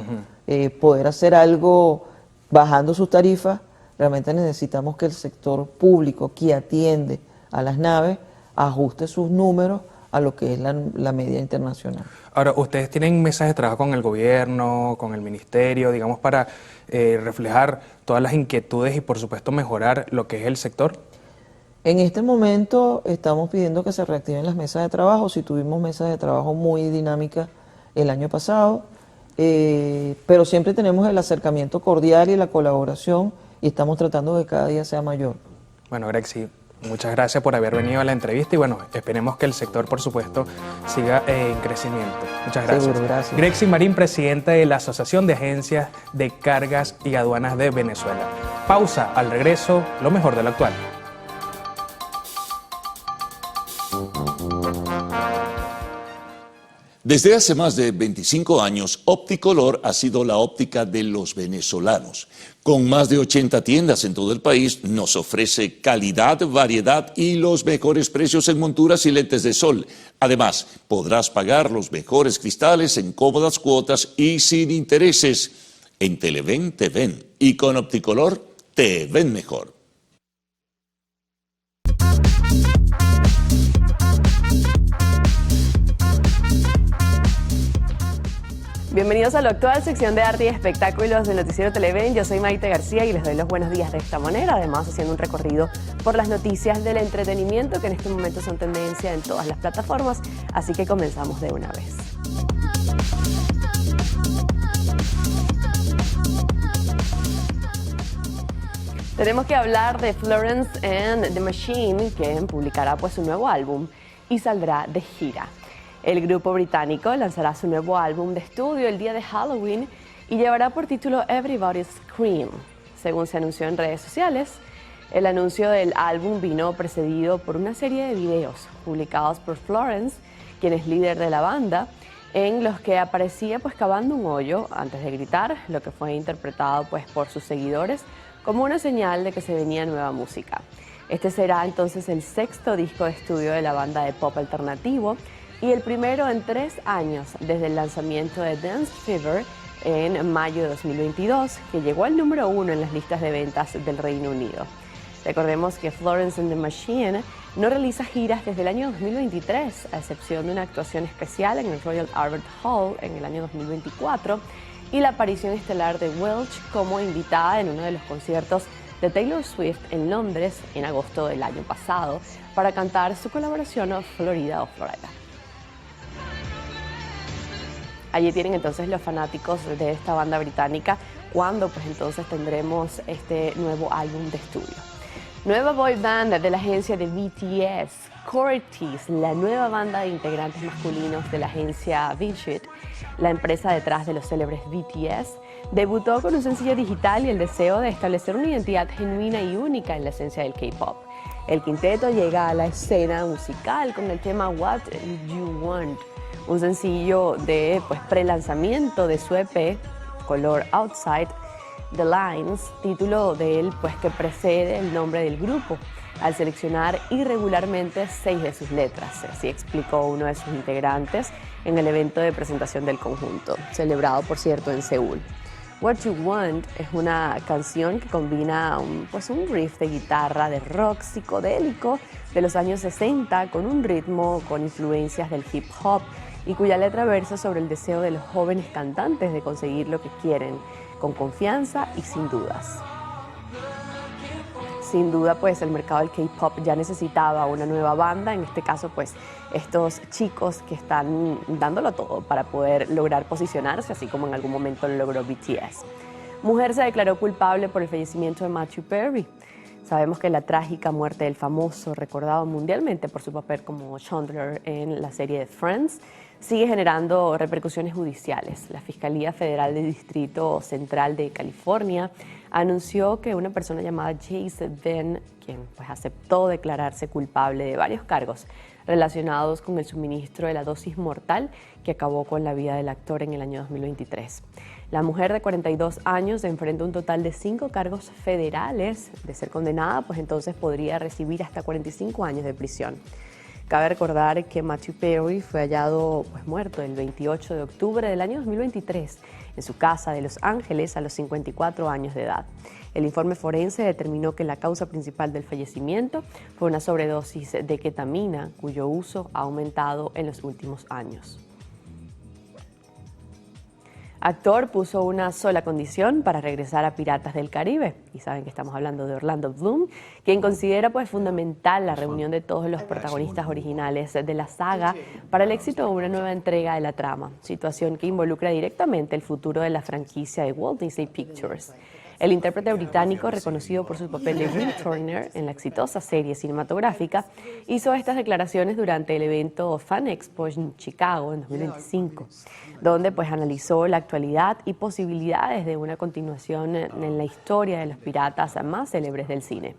poder hacer algo bajando sus tarifas, realmente necesitamos que el sector público que atiende a las naves ajuste sus números a lo que es la media internacional. Ahora, ¿ustedes tienen mesas de trabajo con el gobierno, con el ministerio, digamos, para reflejar todas las inquietudes y, por supuesto, mejorar lo que es el sector? En este momento estamos pidiendo que se reactiven las mesas de trabajo. Si tuvimos mesas de trabajo muy dinámicas el año pasado, pero siempre tenemos el acercamiento cordial y la colaboración y estamos tratando de que cada día sea mayor. Bueno, Grexy, muchas gracias por haber venido a la entrevista y bueno, esperemos que el sector, por supuesto, siga en crecimiento. Muchas gracias. Seguro, gracias. Grexy Marín, presidente de la Asociación de Agencias de Cargas y Aduanas de Venezuela. Pausa, al regreso, lo mejor de lo actual. Desde hace más de 25 años, Opticolor ha sido la óptica de los venezolanos. Con más de 80 tiendas en todo el país, nos ofrece calidad, variedad y los mejores precios en monturas y lentes de sol. Además, podrás pagar los mejores cristales en cómodas cuotas y sin intereses. En Televen te ven y con Opticolor te ven mejor. Bienvenidos a la actual sección de arte y espectáculos del noticiero Televen. Yo soy Maite García y les doy los buenos días de esta manera, además haciendo un recorrido por las noticias del entretenimiento que en este momento son tendencia en todas las plataformas, así que comenzamos de una vez. Tenemos que hablar de Florence and the Machine, que publicará pues su nuevo álbum y saldrá de gira. El grupo británico lanzará su nuevo álbum de estudio el día de Halloween y llevará por título Everybody's Scream. Según se anunció en redes sociales, el anuncio del álbum vino precedido por una serie de videos publicados por Florence, quien es líder de la banda, en los que aparecía pues cavando un hoyo antes de gritar, lo que fue interpretado pues por sus seguidores como una señal de que se venía nueva música. Este será entonces el sexto disco de estudio de la banda de pop alternativo y el primero en 3 años desde el lanzamiento de Dance Fever en mayo de 2022, que llegó al número 1 en las listas de ventas del Reino Unido. Recordemos que Florence and the Machine no realiza giras desde el año 2023, a excepción de una actuación especial en el Royal Albert Hall en el año 2024 y la aparición estelar de Welch como invitada en uno de los conciertos de Taylor Swift en Londres en agosto del año pasado para cantar su colaboración Florida o Florida. Allí tienen entonces los fanáticos de esta banda británica cuando pues entonces tendremos este nuevo álbum de estudio. Nueva boy band de la agencia de BTS, Cortis, la nueva banda de integrantes masculinos de la agencia Vinchit, la empresa detrás de los célebres BTS, debutó con un sencillo digital y el deseo de establecer una identidad genuina y única en la esencia del K-pop. El quinteto llega a la escena musical con el tema What You Want, un sencillo de pre-lanzamiento de su EP, Color Outside the Lines, título de él que precede el nombre del grupo, al seleccionar irregularmente 6 de sus letras. Así explicó uno de sus integrantes en el evento de presentación del conjunto, celebrado por cierto en Seúl. What You Want es una canción que combina un riff de guitarra de rock psicodélico de los años 60 con un ritmo con influencias del hip hop y cuya letra versa sobre el deseo de los jóvenes cantantes de conseguir lo que quieren, con confianza y sin dudas. Sin duda, el mercado del K-pop ya necesitaba una nueva banda, en este caso, estos chicos que están dándolo todo para poder lograr posicionarse, así como en algún momento lo logró BTS. Mujer se declaró culpable por el fallecimiento de Matthew Perry. Sabemos que la trágica muerte del famoso, recordado mundialmente por su papel como Chandler en la serie de Friends, sigue generando repercusiones judiciales. La Fiscalía Federal del Distrito Central de California anunció que una persona llamada Jace Venn, quien aceptó declararse culpable de varios cargos relacionados con el suministro de la dosis mortal que acabó con la vida del actor en el año 2023. La mujer de 42 años enfrenta un total de 5 cargos federales. De ser condenada, entonces podría recibir hasta 45 años de prisión. Cabe recordar que Matthew Perry fue hallado muerto el 28 de octubre del año 2023 en su casa de Los Ángeles a los 54 años de edad. El informe forense determinó que la causa principal del fallecimiento fue una sobredosis de ketamina, cuyo uso ha aumentado en los últimos años. Actor puso una sola condición para regresar a Piratas del Caribe. Y saben que estamos hablando de Orlando Bloom, quien considera fundamental la reunión de todos los protagonistas originales de la saga para el éxito de una nueva entrega de la trama, situación que involucra directamente el futuro de la franquicia de Walt Disney Pictures. El intérprete británico, reconocido por su papel de Will Turner en la exitosa serie cinematográfica, hizo estas declaraciones durante el evento Fan Expo en Chicago en 2025, donde analizó la actualidad y posibilidades de una continuación en la historia de los piratas más célebres del cine.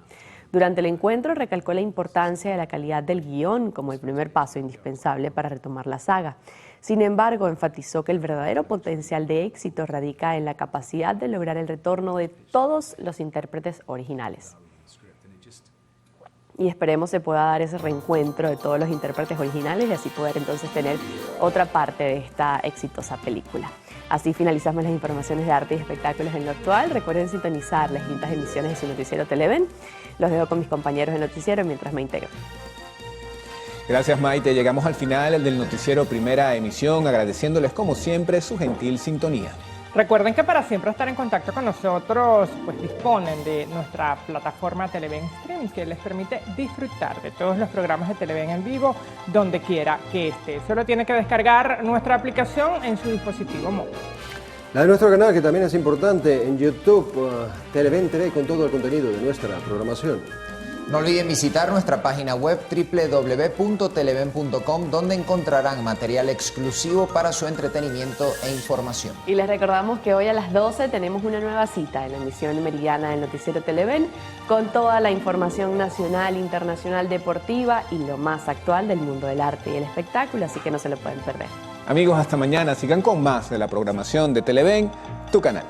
Durante el encuentro recalcó la importancia de la calidad del guión como el primer paso indispensable para retomar la saga. Sin embargo, enfatizó que el verdadero potencial de éxito radica en la capacidad de lograr el retorno de todos los intérpretes originales. Y esperemos se pueda dar ese reencuentro de todos los intérpretes originales y así poder entonces tener otra parte de esta exitosa película. Así finalizamos las informaciones de arte y espectáculos en lo actual. Recuerden sintonizar las distintas emisiones de su noticiero Televen. Los dejo con mis compañeros de noticiero mientras me integro. Gracias, Maite. Llegamos al final del noticiero Primera Emisión, agradeciéndoles como siempre su gentil sintonía. Recuerden que para siempre estar en contacto con nosotros, pues disponen de nuestra plataforma Televen Stream, que les permite disfrutar de todos los programas de Televen en vivo, donde quiera que esté. Solo tiene que descargar nuestra aplicación en su dispositivo móvil. La de nuestro canal, que también es importante, en YouTube, Televen TV, con todo el contenido de nuestra programación. No olviden visitar nuestra página web www.televen.com, donde encontrarán material exclusivo para su entretenimiento e información. Y les recordamos que hoy a las 12 tenemos una nueva cita en la emisión meridiana del noticiero Televen con toda la información nacional, internacional, deportiva y lo más actual del mundo del arte y el espectáculo, así que no se lo pueden perder. Amigos, hasta mañana. Sigan con más de la programación de Televen, tu canal.